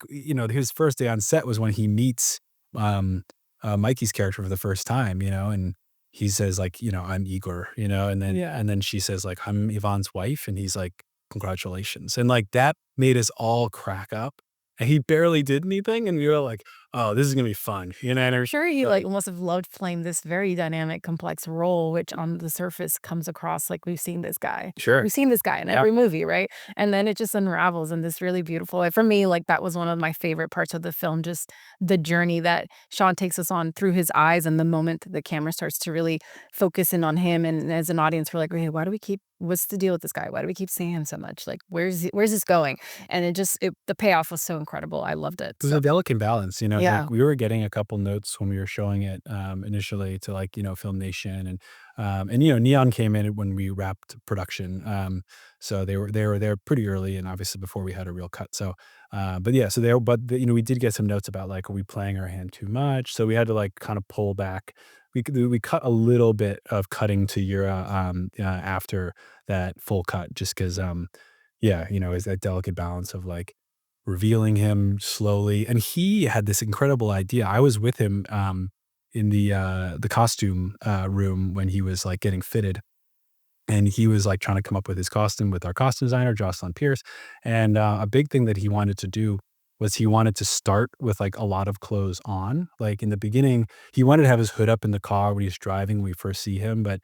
his first day on set was when he meets, um, Mikey's character for the first time, and he says, like, "I'm Igor," Yeah. and then she says, like, "I'm Ivan's wife," and he's like, "Congratulations," and, like, that made us all crack up, and he barely did anything, and we were like, "Oh, this is gonna be fun," and I'm sure he, like like, must have loved playing this very dynamic, complex role, which on the surface comes across like we've seen this guy. sure. We've seen this guy in Yeah. every movie, right? And then it just unravels in this really beautiful way. For me, like, that was one of my favorite parts of the film, just the journey that Sean takes us on through his eyes and the moment the camera starts to really focus in on him. And as an audience, we're like, "Hey, why do we keep what's the deal with this guy? Why do we keep seeing him so much? Like, where's this going?" And the payoff was so incredible. I loved it. It was a So, delicate balance, like, yeah. we were getting a couple notes when we were showing it, initially to, like, Film Nation and, Neon came in when we wrapped production, so they were there pretty early and obviously before we had a real cut, so, but yeah, so we did get some notes about, like, are we playing our hand too much? So we had to, like, kinda pull back. We cut a little bit of cutting to Yura, after that full cut just 'cause, yeah, it's that delicate balance of, like, revealing him slowly, and he had this incredible idea. I was with him, in the costume, room when he was, like, getting fitted, and he was, like, trying to come up with his costume with our costume designer, Jocelyn Pierce, and, a big thing that he wanted to do was he wanted to start with, like, a lot of clothes on. Like, in the beginning, he wanted to have his hood up in the car when he's driving when we first see him, but,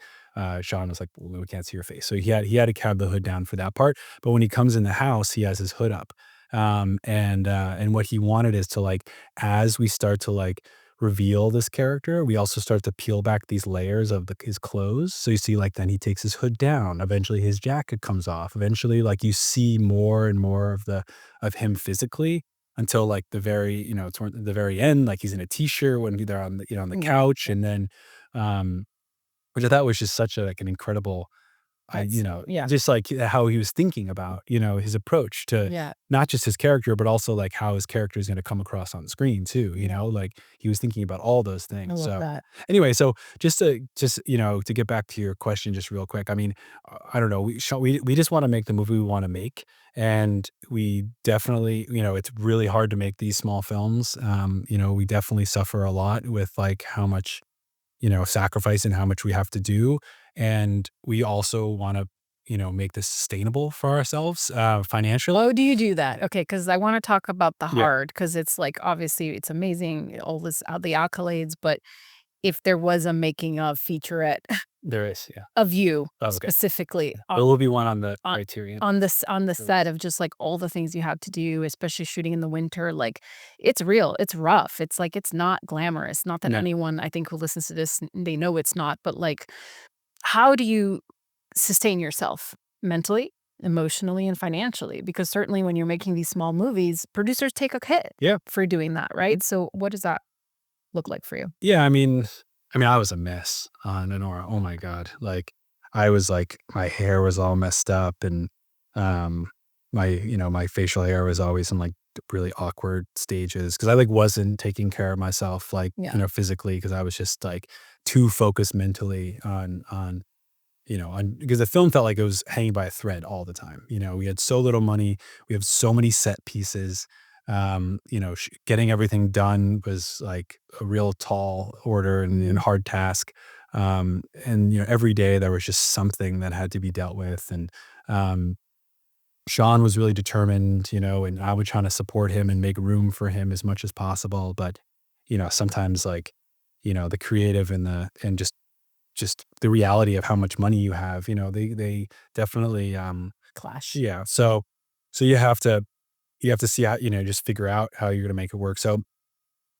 Sean was like, "Well, we can't see your face." So he had to have the hood down for that part, but when he comes in the house, he has his hood up. And what he wanted is to, like, as we start to, like, reveal this character, we also start to peel back these layers of his clothes. So you see, like, then he takes his hood down. Eventually, his jacket comes off. Eventually, like, you see more and more of him physically until, like, toward the very end, like, he's in a t-shirt when they're on the Yeah. couch, Yeah. and then, which I thought was just such a, like, an incredible, That's yeah, just like how he was thinking about, his approach to yeah, not just his character, but also like how his character is going to come across on the screen too, yeah. like he was thinking about all those I things. love So that. anyway, so to get back to your question just real quick. I mean, I don't know, we just want to make the movie we want to make, and we definitely, it's really hard to make these small films. We definitely suffer a lot with like how much sacrifice and how much we have to do. And we also want to, make this sustainable for ourselves, financially. How do you do that? Okay, because I wanna talk about the Yeah, hard, because it's, like, obviously, it's amazing, all this the accolades, but if there was a making of featurette there is. Yeah. of you Oh, okay. specifically Yeah. There will be one on the on Criterion. on the Release. set of just, like, all the things you had to do, especially shooting in the winter, like, it's real, it's rough, it's, like, it's not glamorous, not that No. anyone, I think, who listens to this, they know it's not, but, like, how do you sustain yourself mentally, emotionally, and financially? Because certainly when you're making these small movies, producers take a hit Yeah. for doing that, right? So what does that look like for you? Yeah, I was a mess on Anora. Oh my god. Like, I was like my hair was all messed up, and, um, my facial hair was always in, like, really awkward stages because I, like, wasn't taking care of myself, like, Yeah. physically, because I was just, like, too focused mentally on because the film felt like it was hanging by a thread all the time. We had so little money, we have so many set pieces. Getting everything done was like a real tall order and Mhm. hard task. And every day there was just something that had to be dealt with. And um, Sean was really determined, and I was trying to support him and make room for him as much as possible. But sometimes like the creative and just the reality of how much money you have, they definitely, Clash. yeah. So you have to see how, just figure out how you're gonna make it work. So,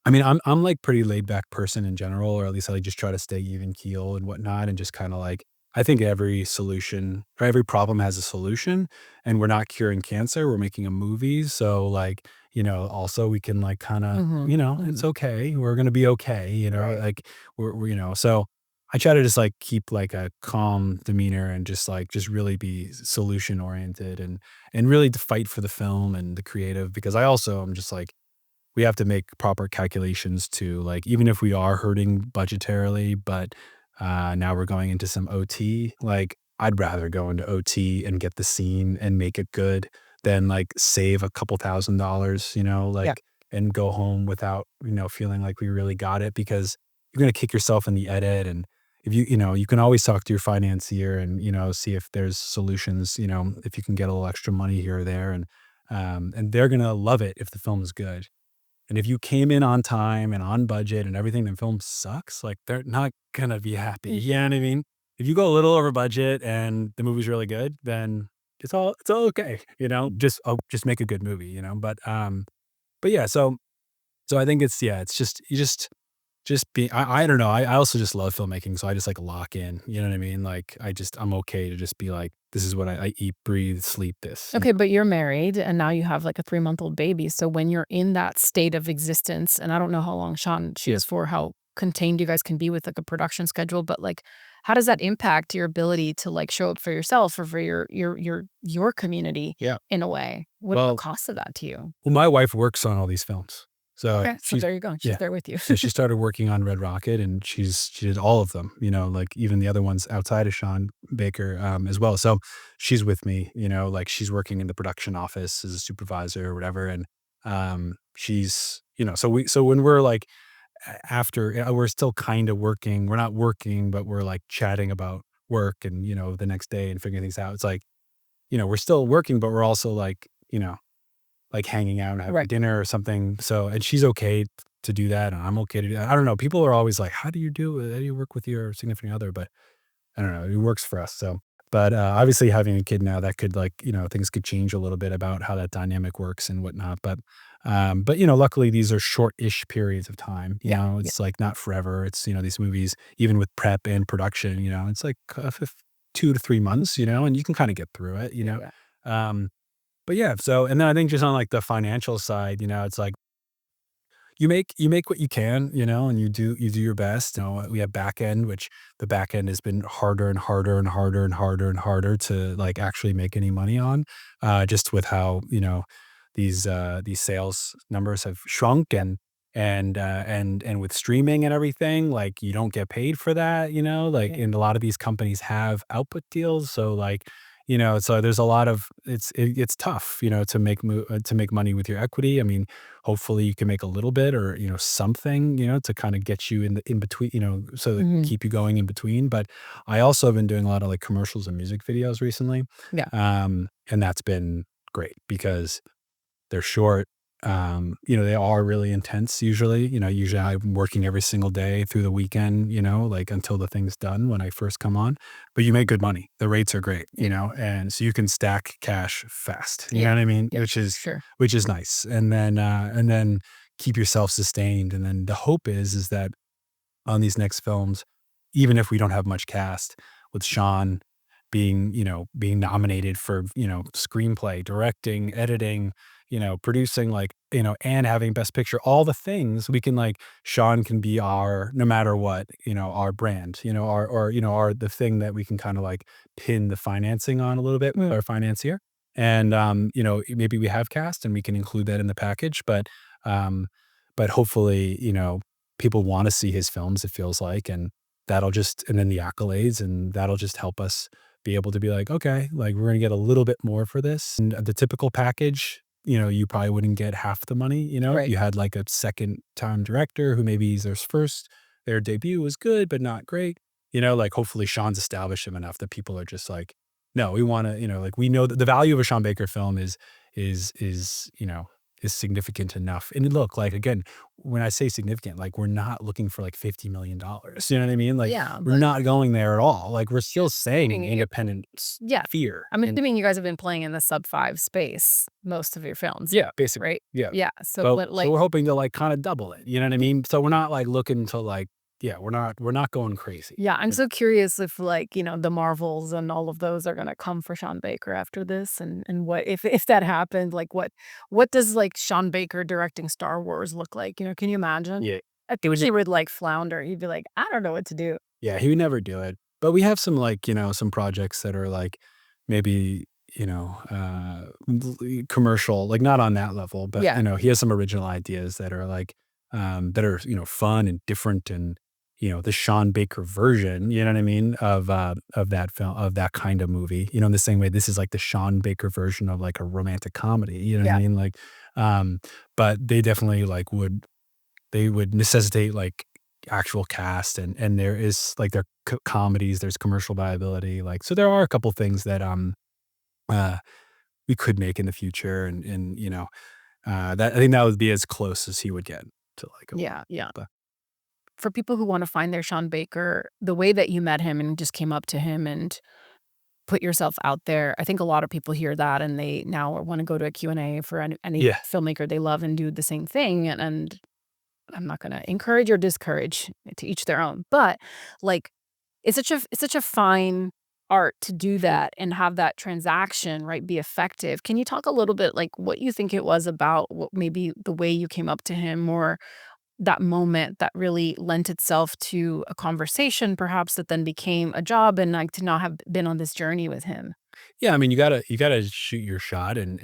I'm like pretty laid back person in general, or at least I just try to stay even keel and whatnot, and just kind of like I think every solution or every problem has a solution, and we're not curing cancer. We're making a movie, so like also we can like kind of Mhm. it's Mhm. okay. We're gonna be okay. Right. Like we're. So I try to just like keep like a calm demeanor and just really be solution oriented and really to fight for the film and the creative because I also am just like we have to make proper calculations to like even if we are hurting budgetarily, but now we're going into some OT. Like I'd rather go into OT and get the scene and make it good than like save a couple $1,000s, Yeah. like and go home without feeling like we really got it because you're gonna kick yourself in the edit and if you can always talk to your financier and see if there's solutions if you can get a little extra money here or there and they're gonna love it if the film is good and if you came in on time and on budget and everything, the film sucks, like, they're not gonna be happy, Mm. you know what I mean? If you go a little over budget and the movie's really good, then it's all okay, just make a good movie, but yeah, so I think it's yeah, it's just you just be I don't know, I also just love filmmaking, so I just, like, lock in, you know what I mean? Like, I'm okay to just be like, "This is what I eat, breathe, sleep this," Okay, but you're married and now you have like a 3-month-old baby. So when you're in that state of existence, and I don't know how long Sean Yeah, shoots for, how contained you guys can be with like a production schedule, but like how does that impact your ability to like show up for yourself or for your community yeah. in a way? What's the Well cost of that to you? my wife works on all these films. So Okay, so she's there you go. She's yeah. there with you. So she started working on Red Rocket and she did all of them, like even the other ones outside of Sean Baker, as well. So she's with me, like she's working in the production office as a supervisor or whatever. And so when we're like after we're still kind of working, we're not working, but we're like chatting about work and the next day and figuring things out. It's like, we're still working, but we're also like hanging out and having Right. dinner or something. So, and she's okay to do that, and I'm okay to do that. I don't know. People are always like, "How do you do it? How do you work with your significant other?" But I don't know. It works for us. So, but obviously, having a kid now, that could like things could change a little bit about how that dynamic works and whatnot. But luckily these are short-ish periods of time. Yeah. Yeah. It's like not forever. It's these movies, even with prep and production, it's like 2 to 3 months, and you can kind of get through it. Yeah. Yeah. Um, but yeah, so and then I think just on like the financial side, it's like you make what you can, you know, and you do your best. You know, we have back end, which the back end has been harder and harder and harder and harder and harder to like actually make any money on, just with how these sales numbers have shrunk and with streaming and everything, like you don't get paid for that, you know, like Yeah. and a lot of these companies have output deals, so like so there's a lot of it's tough, you know, to make money with your equity. I mean, hopefully you can make a little bit or, something, to kind of get you in between, so to Mhm. keep you going in between. But I also have been doing a lot of like commercials and music videos recently. Yeah. And that's been great because they're short. They are really intense usually. Usually I'm working every single day through the weekend, like until the thing's done when I first come on. But you make good money. The rates are great, Yeah. and so you can stack cash fast. You Yeah. know what I mean? Yeah. Sure. Which is nice. And then keep yourself sustained. And then the hope is that on these next films, even if we don't have much cast, with Sean being nominated for, screenplay, directing, editing, producing, like, and having Best Picture, all the things we can like Sean can be our no matter what, our brand, our the thing that we can kind of like pin the financing on a little bit with Mm. our financier. And maybe we have cast and we can include that in the package, um but hopefully, people want to see his films, it feels like, and then the accolades, and that'll just help us be able to be like, okay, like we're gonna get a little bit more for this. And the typical package, you probably wouldn't get half the money, if Right. you had like a second time director who maybe is their debut was good, but not great. Like hopefully Sean's established him enough that people are just like, no, we want to, like we know that the value of a Sean Baker film is significant enough. And look, like again, when I say significant, like we're not looking for like $50 million. You know what I mean? Like Yeah, we're but not going there at all. Like we're still saying assuming you independent yeah, fear. I'm And assuming you guys have been playing in the sub 5 space most of your films, yeah, basically. right? Yeah. Yeah, so But but, so like we're hoping to like kind of double it. You know what I mean? So we're not like looking to like, yeah, we're not going crazy. yeah, I'm You know? so curious if, like, the Marvels and all of those are gonna come for Sean Baker after this, and what if that happened, like, what does, like, Sean Baker directing Star Wars look like, can you imagine? Yeah. I It think would he would, like, flounder, he'd be like, "I don't know what to do." Yeah, he would never do it. But we have some like, some projects that are like maybe, commercial, like not on that level, but Yeah, he has some original ideas that are like that are, fun and different and the Sean Baker version, you know what I mean, of that film, of that kind of movie. In the same way this is like the Sean Baker version of like a romantic comedy, you know what I yeah, mean? Like um but they definitely like would necessitate, like, actual cast and there is like, there are comedies, there's commercial viability, like so there are a couple things that, uh, we could make in the future that I think that would be as close as he would get to, like, a yeah, yeah. but For people who wanna find their Sean Baker, the way that you met him and just came up to him and put yourself out there, I think a lot of people hear that and they now wanna go to a Q&A for any yeah. filmmaker they love and do the same thing, and I'm not gonna encourage or discourage, to each their own, but, like, it's such a fine art to do that and have that transaction, right, be effective. Can you talk a little bit, like, what you think it was about what maybe the way you came up to him or that moment that really lent itself to a conversation perhaps that then became a job and, like, to not have been on this journey with him? Yeah, I mean, you gotta shoot your shot and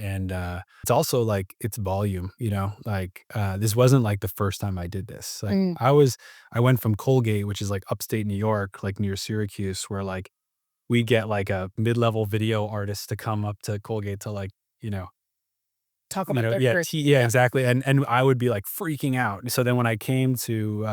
it's also, like, it's volume, Like, this wasn't, like, the first time I did this. Like, Mm. I went from Colgate, which is, like, upstate New York, like, near Syracuse, where, like, we get, like, a mid-level video artist to come up to Colgate to, like, you know Talk about their yeah, careers. yeah, Yeah. exactly, and I would be, like, freaking out. So then when I came to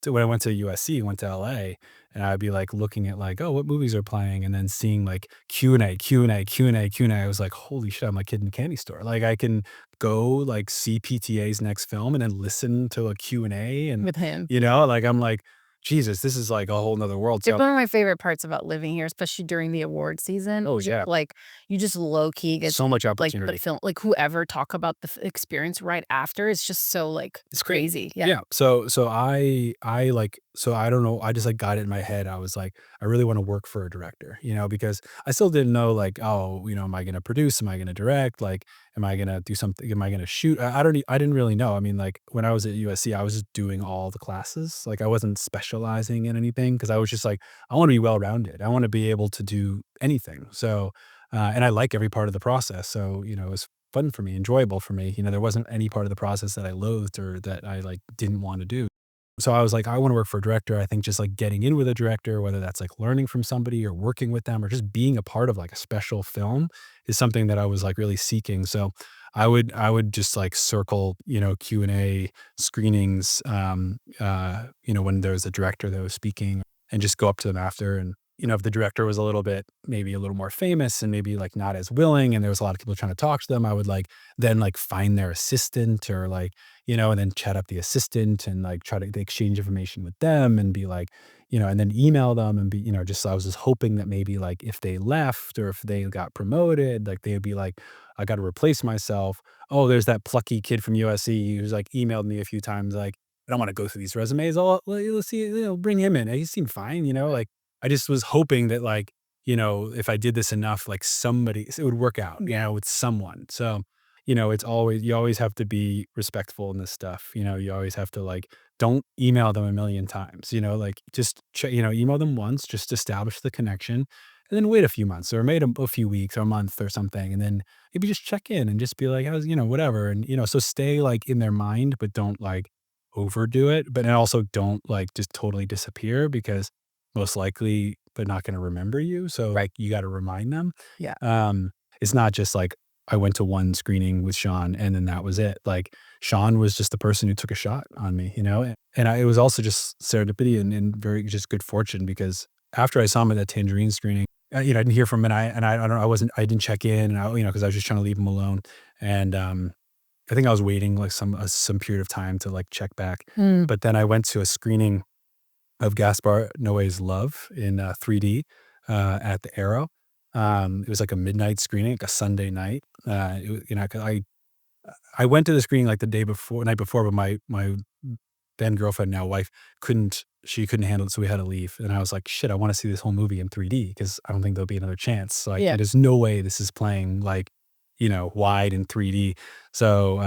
when I went to USC, went to LA, and I'd be, like, looking at, like, "Oh, what movies are playing?" And then seeing, like, Q&A, Q&A, Q&A, Q&A. I was like, "Holy shit, I'm a kid in a candy store." Like, I can go, like, see PTA's next film and then listen to a Q&A and, With him. like, I'm like, "Jesus, this is, like, a whole 'nother world." It's So one of my favorite parts about living here, especially during the award season. oh, Just, yeah. like, you just low key get So much like, but opportunity. film like, whoever talk about the experience right after is just so, like, It's great. crazy. Yeah. Yeah. So I like so I don't know, I just, like, got it in my head. I was like, "I really wanna work for a director," because I still didn't know, like, "Oh, am I gonna produce? Am I gonna direct? Like, am I gonna do something? Am I gonna shoot?" I didn't really know. I mean, like, when I was at USC, I was just doing all the classes. Like, I wasn't specializing in anything because I was just like, "I wanna be well-rounded. I wanna be able to do anything." So, and I like every part of the process. So, it was fun for me, enjoyable for me. There wasn't any part of the process that I loathed or that I, like, didn't wanna do. So I was like, I wanna work for a director. I think just, like, getting in with a director, whether that's, like, learning from somebody or working with them or just being a part of, like, a special film is something that I was, like, really seeking. So I would just, like, circle, Q&A screenings, when there was a director that was speaking and just go up to them after and, if the director was a little bit maybe a little more famous and maybe, like, not as willing and there was a lot of people trying to talk to them, I would, like, then, like, find their assistant or, like, and then chat up the assistant and, like, try to exchange information with them and be like, and then email them and be, just I was just hoping that maybe, like, if they left or if they got promoted, like, they would be like, "I gotta replace myself. Oh, there's that plucky kid from USC who's, like, emailed me a few times, like, I don't wanna go through these resumes. Let's see, bring him in. He seemed fine," like, I just was hoping that, like, if I did this enough, like, it would work out, with someone. So, it's always you always have to be respectful in this stuff, you always have to, like, don't email them a million times, like, just email them once, just establish the connection, and then wait a few months or wait a few weeks or a month or something, and then maybe just check in and just be like, "How's" whatever, and, so stay, like, in their mind, but don't, like, overdo it, but and also don't, like, just totally disappear because most likely they're not gonna remember you, so, like, you gotta remind them. Yeah. Um, it's not just like I went to one screening with Sean and then that was it. Like, Sean was just the person who took a shot on me, and it was also just serendipity and very just good fortune because after I saw him at that Tangerine screening, I didn't hear from him and I don't know, I didn't check in and because I was just trying to leave him alone, and, I think I was waiting, like, some period of time to, like, check back, Mm. but then I went to a screening of Gaspar Noé's Love in, 3D, at the Arrow. It was like a midnight screening, like a Sunday night. It wa 'Cause I went to the screening, like, the night before, but my then girlfriend, now wife, couldn't handle it, so we had to leave, and I was like, "Shit, I wanna see this whole movie in 3D because I don't think there'll be another chance." So, Yeah. there's no way this is playing, like, wide in 3D. So,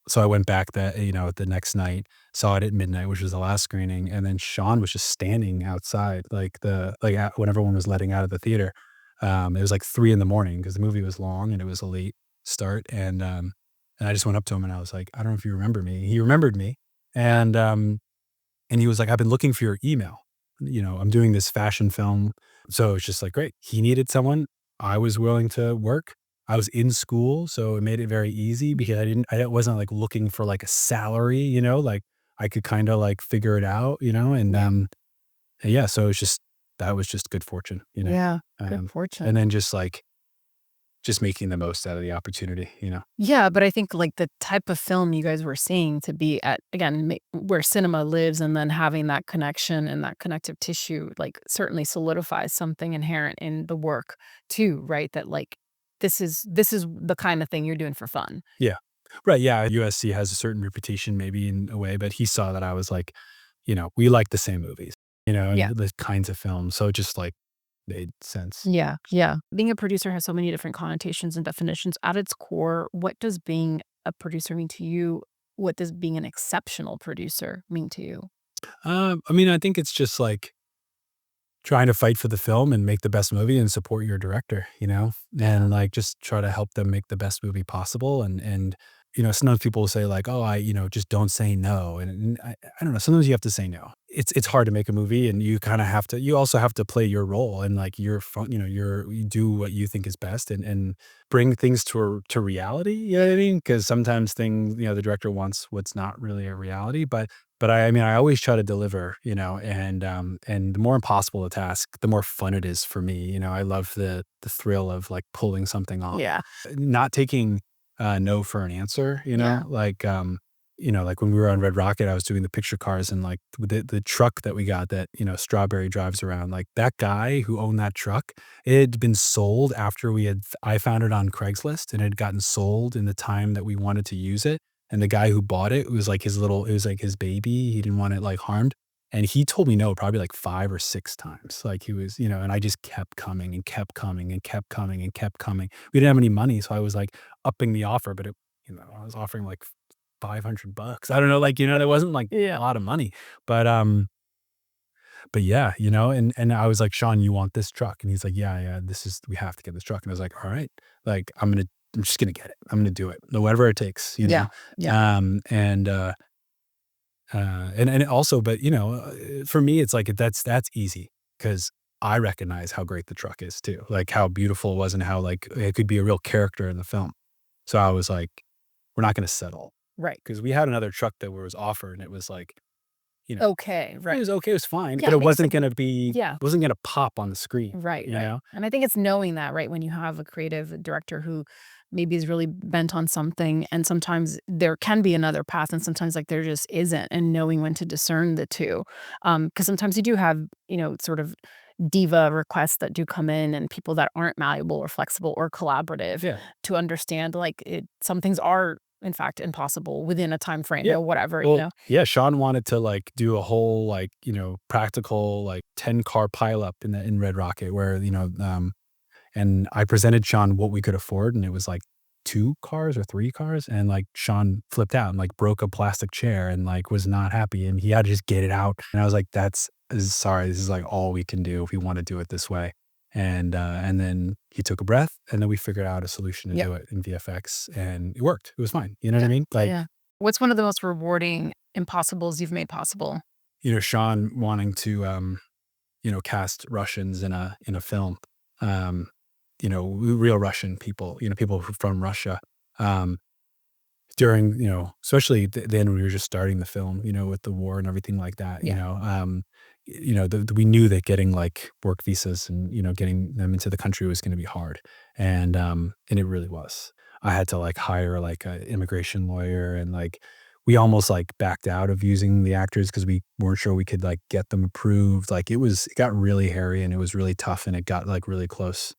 so I went back the next night, saw it at midnight, which was the last screening, and then Sean was just standing outside, when everyone was letting out of the theater. It was, like, 3 in the morning because the movie was long and it was a late start, and I just went up to him and I was like, "I don't know if you remember me." He remembered me, and, and he was like, "I've been looking for your email. I'm doing this fashion film." So it's just like, great. He needed someone. I was willing to work. I was in school, so it made it very easy because I wasn't like looking for like a salary, like I could kind of like figure it out, Yeah. yeah, so it's just that was just good fortune, Yeah. Good um, fortune. and then just making the most out of the opportunity. Yeah, but I think, like, the type of film you guys were seeing to be at, again, where cinema lives and then having that connection and that connective tissue, like, certainly solidifies something inherent in the work too, right? That, like, this is the kind of thing you're doing for fun. Yeah. Right, yeah, USC has a certain reputation maybe in a way, but he saw that I was like, we like the same movies, and Yeah. the kinds of films, so it just, like, made sense. Yeah, yeah. Being a producer has so many different connotations and definitions. At its core, what does being a producer mean to you? What does being an exceptional producer mean to you? I mean, I think it's just, like, trying to fight for the film and make the best movie and support your director, Yeah. and, like, just try to help them make the best movie possible, and, sometimes people will say, like, "Oh, just don't say no," and I don't know, sometimes you have to say no. It's hard to make a movie, and you also have to play your role and, like, your fun you do what you think is best and bring things to reality, you know what I mean? Because sometimes things the director wants what's not really a reality, but I mean, I always try to deliver, and the more impossible the task, the more fun it is for me, I love the thrill of, like, pulling something off. Yeah. Not taking, no for an answer, Yeah. like when we were on Red Rocket, I was doing the picture cars and, like, with the truck that we got that, Strawberry drives around, like, that guy who owned that truck, it had been sold after I found it on Craigslist, and it had gotten sold in the time that we wanted to use it. And the guy who bought it was like it was like his baby. He didn't want it, like, harmed. And he told me no probably like 5 or 6 times. Like he was, and I just kept coming and kept coming and kept coming and kept coming. We didn't have any money, so I was like upping the offer, but I was offering like $500. I don't know, like, there wasn't like a Yeah. lot of money. But but yeah, and I was like, "Sean, you want this truck?" And he's like, "Yeah, yeah, we have to get this truck." And I was like, "All right, like I'm just gonna get it. I'm gonna do it. Whatever it takes, you know?" Yeah. Yeah. Um, and and also, but for me, it's like that's easy because I recognize how great the truck is too, like how beautiful it was and how like it could be a real character in the film. So I was like, we're not going to settle Right. because we had another truck that was offered, and it was like, you know, Okay. it Right. was okay, it was fine, Yeah. but I it think it's wasn't like, going to be, yeah. wasn't going to pop on the screen, Right, you right. know? And I think it's knowing that, right, when you have a creative director who maybe is really bent on something, and sometimes there can be another path, and sometimes, like, there just isn't, and knowing when to discern the 2. Because sometimes you do have, sort of diva requests that do come in and people that aren't malleable or flexible or collaborative Yeah, to understand, like, some things are, in fact, impossible within a time frame yeah. or whatever, you Well, know? yeah, Sean wanted to like do a whole like practical like 10-car pileup in Red Rocket where and I presented Sean what we could afford, and it was like 2 cars or 3 cars, and, like, Sean flipped out and, like, broke a plastic chair and, like, was not happy, and he had to just get it out, and I was like, Sorry, this is, like, all we can do if we wanna do it this way." And then he took a breath, and then we figured out a solution to Yep. do it in VFX, and it worked. It was fine, you know what I Yeah. mean? Yeah, Like, yeah. What's one of the most rewarding impossibles you've made possible? Sean wanting to, cast Russians in a film, um, real Russian people, people from Russia, um, during, especially then when we were just starting the film, with the war and everything like that, Yeah. we knew that getting like work visas and, getting them into the country was going to be hard. And it really was. I had to like hire like an immigration lawyer, and like we almost like backed out of using the actors because we weren't sure we could like get them approved. Like it got really hairy and it was really tough, and it got like really close,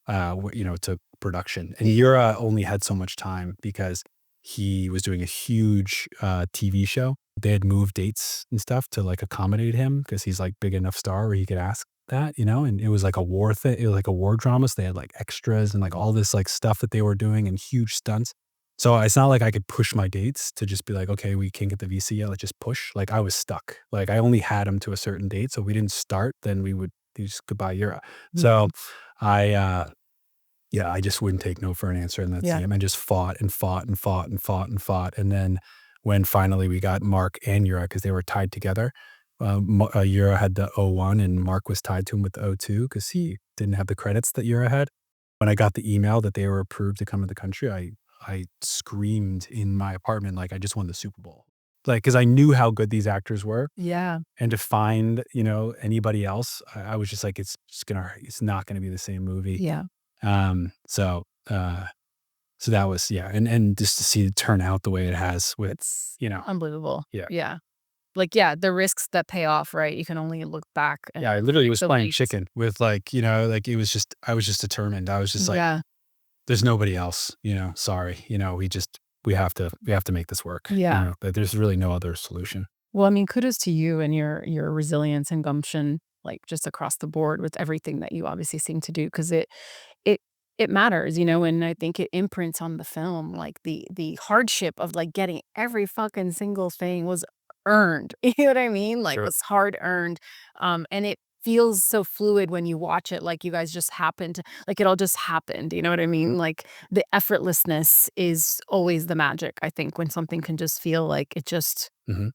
to production. And Yura only had so much time because he was doing a huge, TV show. They had moved dates and stuff to, like, accommodate him because he's, like, big enough star where he could ask that, and it was like a war thing. It was like a war drama, so they had, like, extras and, like, all this, like, stuff that they were doing and huge stunts. So, it's not like I could push my dates to just be like, "Okay, we can't get the VC yet, let's just push." Like, I was stuck. Like, I only had him to a certain date, so if we didn't start, then we would just goodbye Yura. So, Mhm. I, yeah, I just wouldn't take no for an answer in that Yeah. scene. I just fought and fought and fought and fought and fought, and then when finally we got Mark and Yura because they were tied together, Yura had the O1 and Mark was tied to him with the O2 because he didn't have the credits that Yura had. When I got the email that they were approved to come to the country, I screamed in my apartment like I just won the Super Bowl. Like, because I knew how good these actors were, Yeah. and to find, anybody else, I was just like, it's not gonna be the same movie. Yeah. Um, so, uh, so that was, yeah, and just to see it turn out the way it has with, It's you know unbelievable. yeah. Yeah. Like, yeah, the risks that pay off, right? You can only look back and Yeah, I literally like was the playing leaps. chicken with like, like it was just I was just determined. I was just like, Yeah. "There's nobody else, sorry, we have to make this work," Yeah. that there's really no other solution. Well, I mean, kudos to you and your resilience and gumption, like, just across the board with everything that you obviously seem to do, because it it matters, and I think it imprints on the film, like, the hardship of, like, getting every fucking single thing was earned, you know what I mean? Like, Sure. was hard earned, and it feels so fluid when you watch it, like you guys just happened like, it all just happened, you know what I mean? Like, the effortlessness is always the magic, I think, when something can just feel like it just Mhm.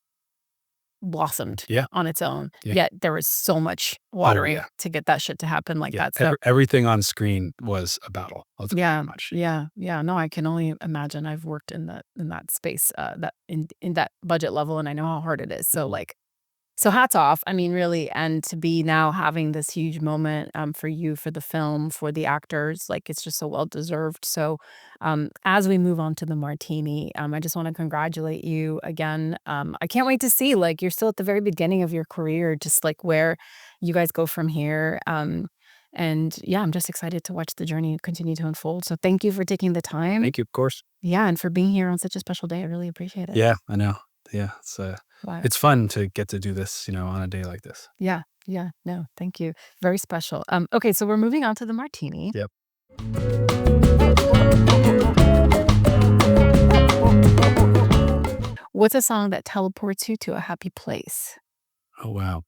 blossomed Yeah, on its own, yeah. yet there was so much Oh, watering yeah, to get that shit to happen like yeah. that, so Everything on screen was a battle. I'll tell you yeah, that much. yeah, yeah, no, I can only imagine. I've worked in that space, that in that budget level, and I know how hard it is, so, Mhm. like, so hats off, I mean, really, and to be now having this huge moment, for you, for the film, for the actors, like, it's just so well deserved, so, as we move on to the martini, I just wanna congratulate you again, I can't wait to see, like, you're still at the very beginning of your career, just, like, where you guys go from here, and, yeah, I'm just excited to watch the journey continue to unfold, so thank you for taking the time. Thank you, of course. Yeah, and for being here on such a special day, I really appreciate it. Yeah, I know. Yeah, it's, Wow. it's fun to get to do this, on a day like this. Yeah. Yeah. No, thank you. Very special. Okay, so we're moving on to the martini. Yep. What's a song that teleports you to a happy place? Oh, wow.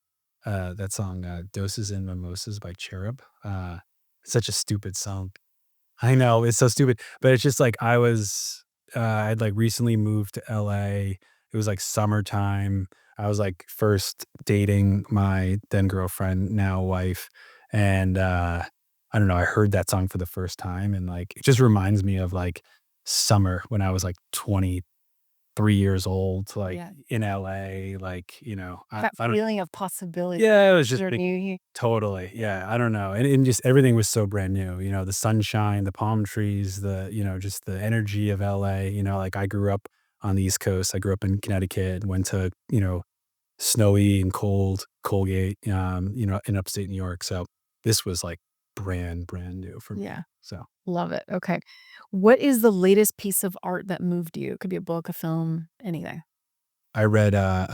That song, "Doses and Mimosas" by Cherub. Such a stupid song. I know, it's so stupid, but it's just like I'd, like, recently moved to LA. It was, like, summertime. I was, like, first dating my then girlfriend, now wife, and, I don't know, I heard that song for the first time, and, like, it just reminds me of, like, summer when I was, like, 23 years old, like, Yeah. in LA, like, That I don't. feeling of possibility. Yeah, it was just You're big. new here. Totally, yeah, I don't know, and just everything was so brand new, the sunshine, the palm trees, just the energy of LA, like, I grew up on the East Coast, I grew up in Connecticut, went to, snowy and cold Colgate, in upstate New York, so this was, like, brand new for me, Yeah. so Love it. Okay. What is the latest piece of art that moved you? It could be a book, a film, anything. I read, uh,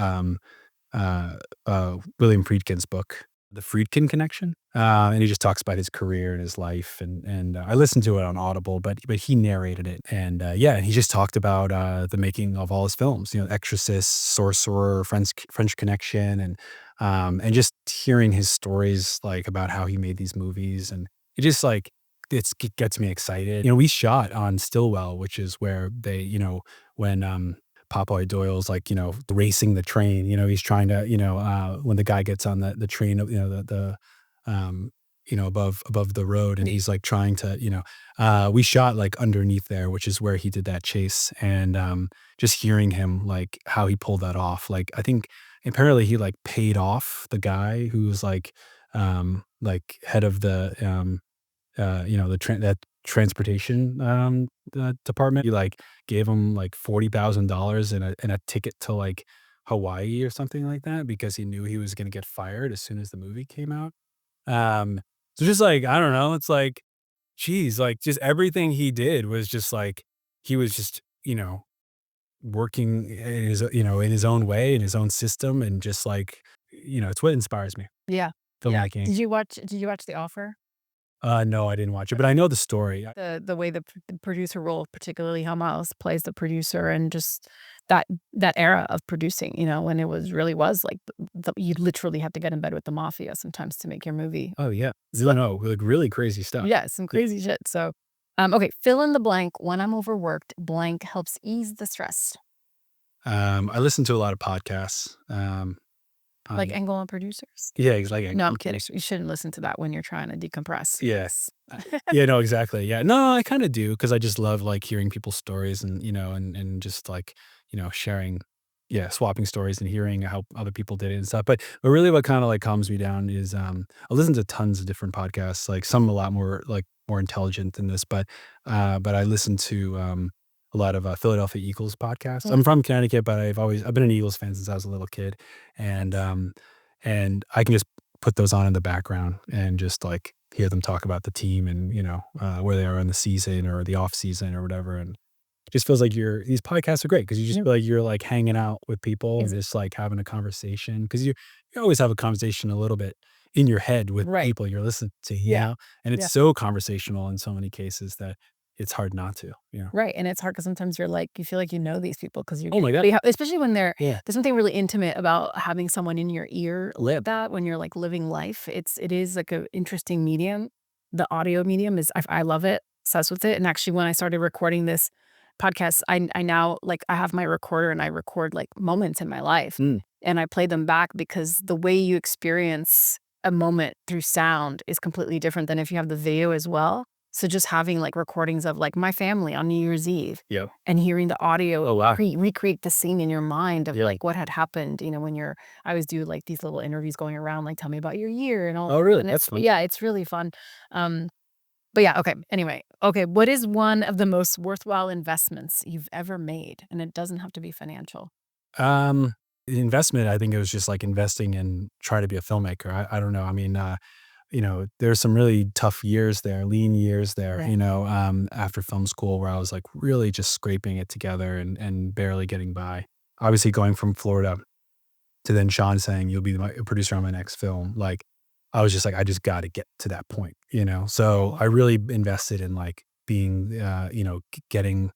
William Friedkin's book, The Friedkin Connection, and he just talks about his career and his life, and I listened to it on Audible, but he narrated it, and, yeah, and he just talked about, the making of all his films, Exorcist, Sorcerer, French Connection, and just hearing his stories, like, about how he made these movies, and it just, like, it gets me excited. We shot on Stillwell, which is where they, when, Popeye Doyle's like, racing the train, he's trying to, when the guy gets on the train, above the road and he's like trying to, we shot like underneath there, which is where he did that chase. And just hearing him, like how he pulled that off. Like, I think apparently he like paid off the guy who's like head of the, that transportation, department. He, like, gave him, like, $40,000 and a ticket to, like, Hawaii or something like that because he knew he was gonna get fired as soon as the movie came out. Um, so just, like, I don't know, it's like, geez, like, just everything he did was just, like, he was just, working in his own way, in his own system, and just, like, it's what inspires me, Yeah. Yeah. filmmaking. Did you watch The Offer? No, I didn't watch it, but I know the story. The way the producer role, particularly how Miles plays the producer and just that that era of producing, when it was like you literally have to get in bed with the mafia sometimes to make your movie. Oh, yeah. So, No, like, really crazy stuff. yeah, some Yeah. crazy shit. So, okay, fill in the blank. When I'm overworked, blank helps ease the stress. I listen to a lot of podcasts, Like on. Angle on Producers? Yeah, it's like No, I'm Anchor kidding. You shouldn't listen to that when you're trying to decompress. Yeah. Yeah, no, exactly, yeah. No, I kinda do because I just love, like, hearing people's stories and, and just, like, sharing swapping stories and hearing how other people did it and stuff, but really what kinda, like, calms me down is, I listen to tons of different podcasts, like, some a lot more, like, more intelligent than this, but I listen to, a lot of, Philadelphia Eagles podcasts. Mm. I'm from Connecticut, but I've been an Eagles fan since I was a little kid, and, I can just put those on in the background and just, like, hear them talk about the team and, where they are in the season or the off season or whatever, and it just feels like these podcasts are great because you just feel like you're, like, hanging out with people and Ex just, like, having a conversation because you always have a conversation a little bit in your head with Right. people you're listening to, Yeah. and it's Yeah. so conversational in so many cases that it's hard not to, Right, and it's hard because sometimes you're like you feel like you know these people because you Oh my god. especially when Yeah. there's something really intimate about having someone in your ear like that when you're, like, living life. It is, like, a interesting medium. The audio medium is I love it, obsessed with it, and actually, when I started recording this podcast, I now like, I have my recorder and I record, like, moments in my life, Mm, and I play them back because the way you experience a moment through sound is completely different than if you have the video as well. So just having, like, recordings of, like, my family on New Year's Eve yep. and hearing the audio Oh, wow. recreate the scene in your mind of, Yeah. like, what had happened, when you're I always do, like, these little interviews going around, like, "Tell me about your year," and all Oh, really? and That's it's fun. yeah, it's really fun. Um, but yeah, okay, anyway. Okay, what is one of the most worthwhile investments you've ever made? And it doesn't have to be financial. Um, the investment, I think it was just, like, investing in trying to be a filmmaker. I don't know, I mean, there's some really tough years there, lean years there, Right. after film school where I was, like, really just scraping it together and barely getting by. Obviously, going from Florida to then Sean saying, "You'll be my producer on my next film," like, I was just like, "I just gotta get to that point," you know? So, I really invested in, like, being, getting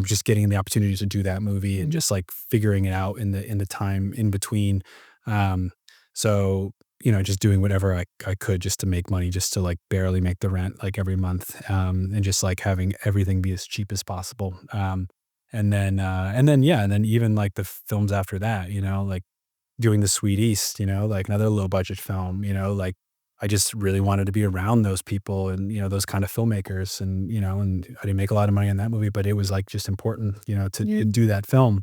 just getting the opportunity to do that movie and just, like, figuring it out in the time in between. Um, so, just doing whatever I could just to make money, just to, like, barely make the rent, like, every month, and just, like, having everything be as cheap as possible. And then even, like, the films after that, like, doing The Sweet East, like, another low budget film, like, I just really wanted to be around those people and, those kind of filmmakers and I didn't make a lot of money on that movie, but it was, like, just important, to do that film.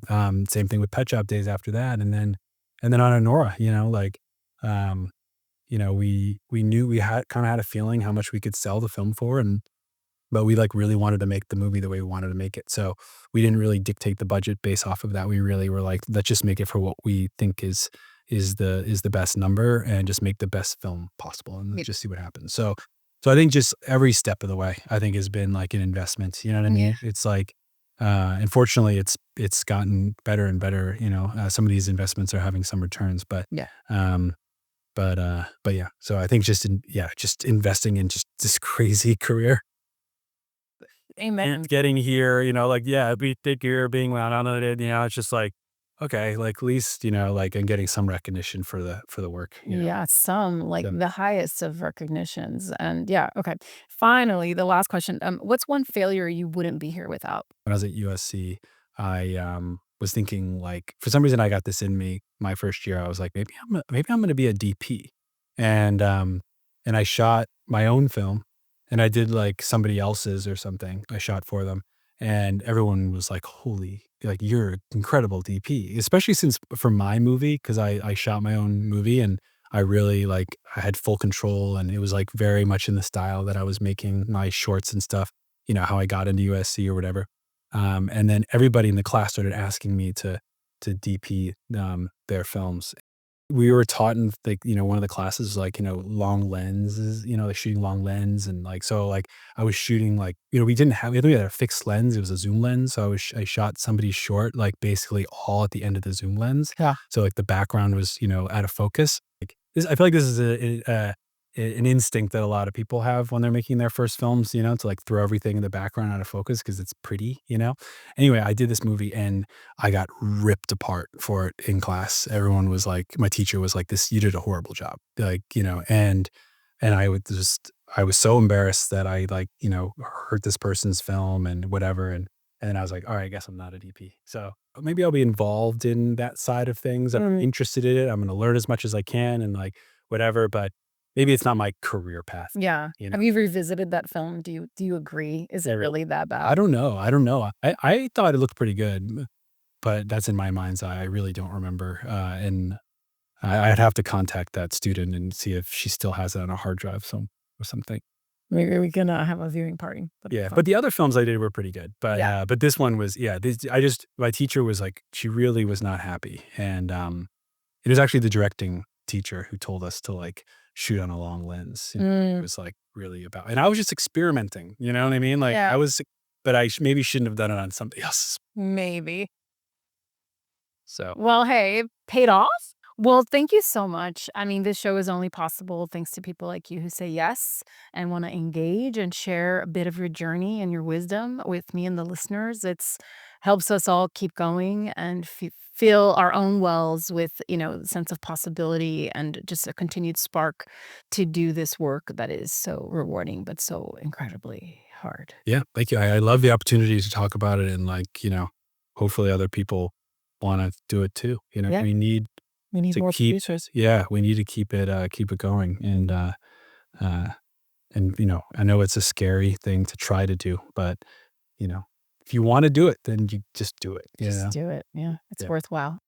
Same thing with Pet Shop Days after that, and then on ANORA, like, um, we knew we had kinda had a feeling how much we could sell the film for, but we, like, really wanted to make the movie the way we wanted to make it, so we didn't really dictate the budget based off of that. We really were like, "Let's just make it for what we think is the best number and just make the best film possible, and let's Yep. just see what happens." So I think just every step of the way, I think, has been, like, an investment, you know what I Yeah. mean? It's like, unfortunately, it's gotten better and better, some of these investments are having some returns, Yeah. um, but yeah, so I think just investing in just this crazy career Amen. and getting here, like, yeah, be thick here, being well on it, it's just like, okay, like, at least, like, I'm getting some recognition for the work. Yeah, some, like, So the highest of recognitions, and yeah, okay. Finally, the last question, what's one failure you wouldn't be here without? when I was at USC, I, was thinking, like, for some reason, I got this in me my first year. I was like, maybe I'm gonna be a DP. And I shot my own film, and I did, like, somebody else's or something. I shot for them, and everyone was like, "Holy, like, you're an incredible DP." Especially since for my movie, 'cause I shot my own movie, and I really, like, I had full control, and it was, like, very much in the style that I was making my shorts and stuff, how I got into USC or whatever. And then everybody in the class started asking me to DP, their films. We were taught in, like, one of the classes, like, long lenses, like, shooting long lens and, like, so, like, I was shooting, like, we only had a fixed lens, it was a zoom lens, so I shot somebody's short, like, basically all at the end of the zoom lens. Yeah. So, like, the background was, out of focus. Like, I feel like this is an instinct that a lot of people have when they're making their first films, to, like, throw everything in the background out of focus because it's pretty. Anyway, I did this movie and I got ripped apart for it in class. Everyone was like, my teacher was like, "This, you did a horrible job." Like, and I was so embarrassed that I, like, hurt this person's film and whatever. And I was like, "All right, I guess I'm not a DP." So maybe I'll be involved in that side of things. I'm Mm, interested in it. I'm going to learn as much as I can and, like, whatever, but maybe it's not my career path, yeah. you know? Have you revisited that film? Do you agree? Is it really that bad? I don't know. I thought it looked pretty good, but that's in my mind's eye. I really don't remember, and I'd have to contact that student and see if she still has it on a hard drive or something. Maybe we can, have a viewing party. That'd be Yeah, fun. but the other films I did were pretty good, Yeah. but this one was, yeah, this I just my teacher was like, she really was not happy, and, it was actually the directing teacher who told us to, like, shoot on a long lens. It Mm, was, like, really about, and I was just experimenting, you know what I mean? Like, yeah, but I maybe shouldn't have done it on somebody else. maybe. So, Well, hey, it paid off. Well, thank you so much. I mean, this show is only possible thanks to people like you who say yes and want to engage and share a bit of your journey and your wisdom with me and the listeners. It's helps us all keep going and feel our own wells with, sense of possibility and just a continued spark to do this work that is so rewarding but so incredibly hard. yeah, thank you. I love the opportunity to talk about it and, like, hopefully other people wanna do it too, Yeah, We need we need to more keep producers. yeah, we need to keep it going, uh and, I know it's a scary thing to try to do, but, you know, if you wanna do it, then you just do it, Just do it. Yeah, it's Yeah. worthwhile.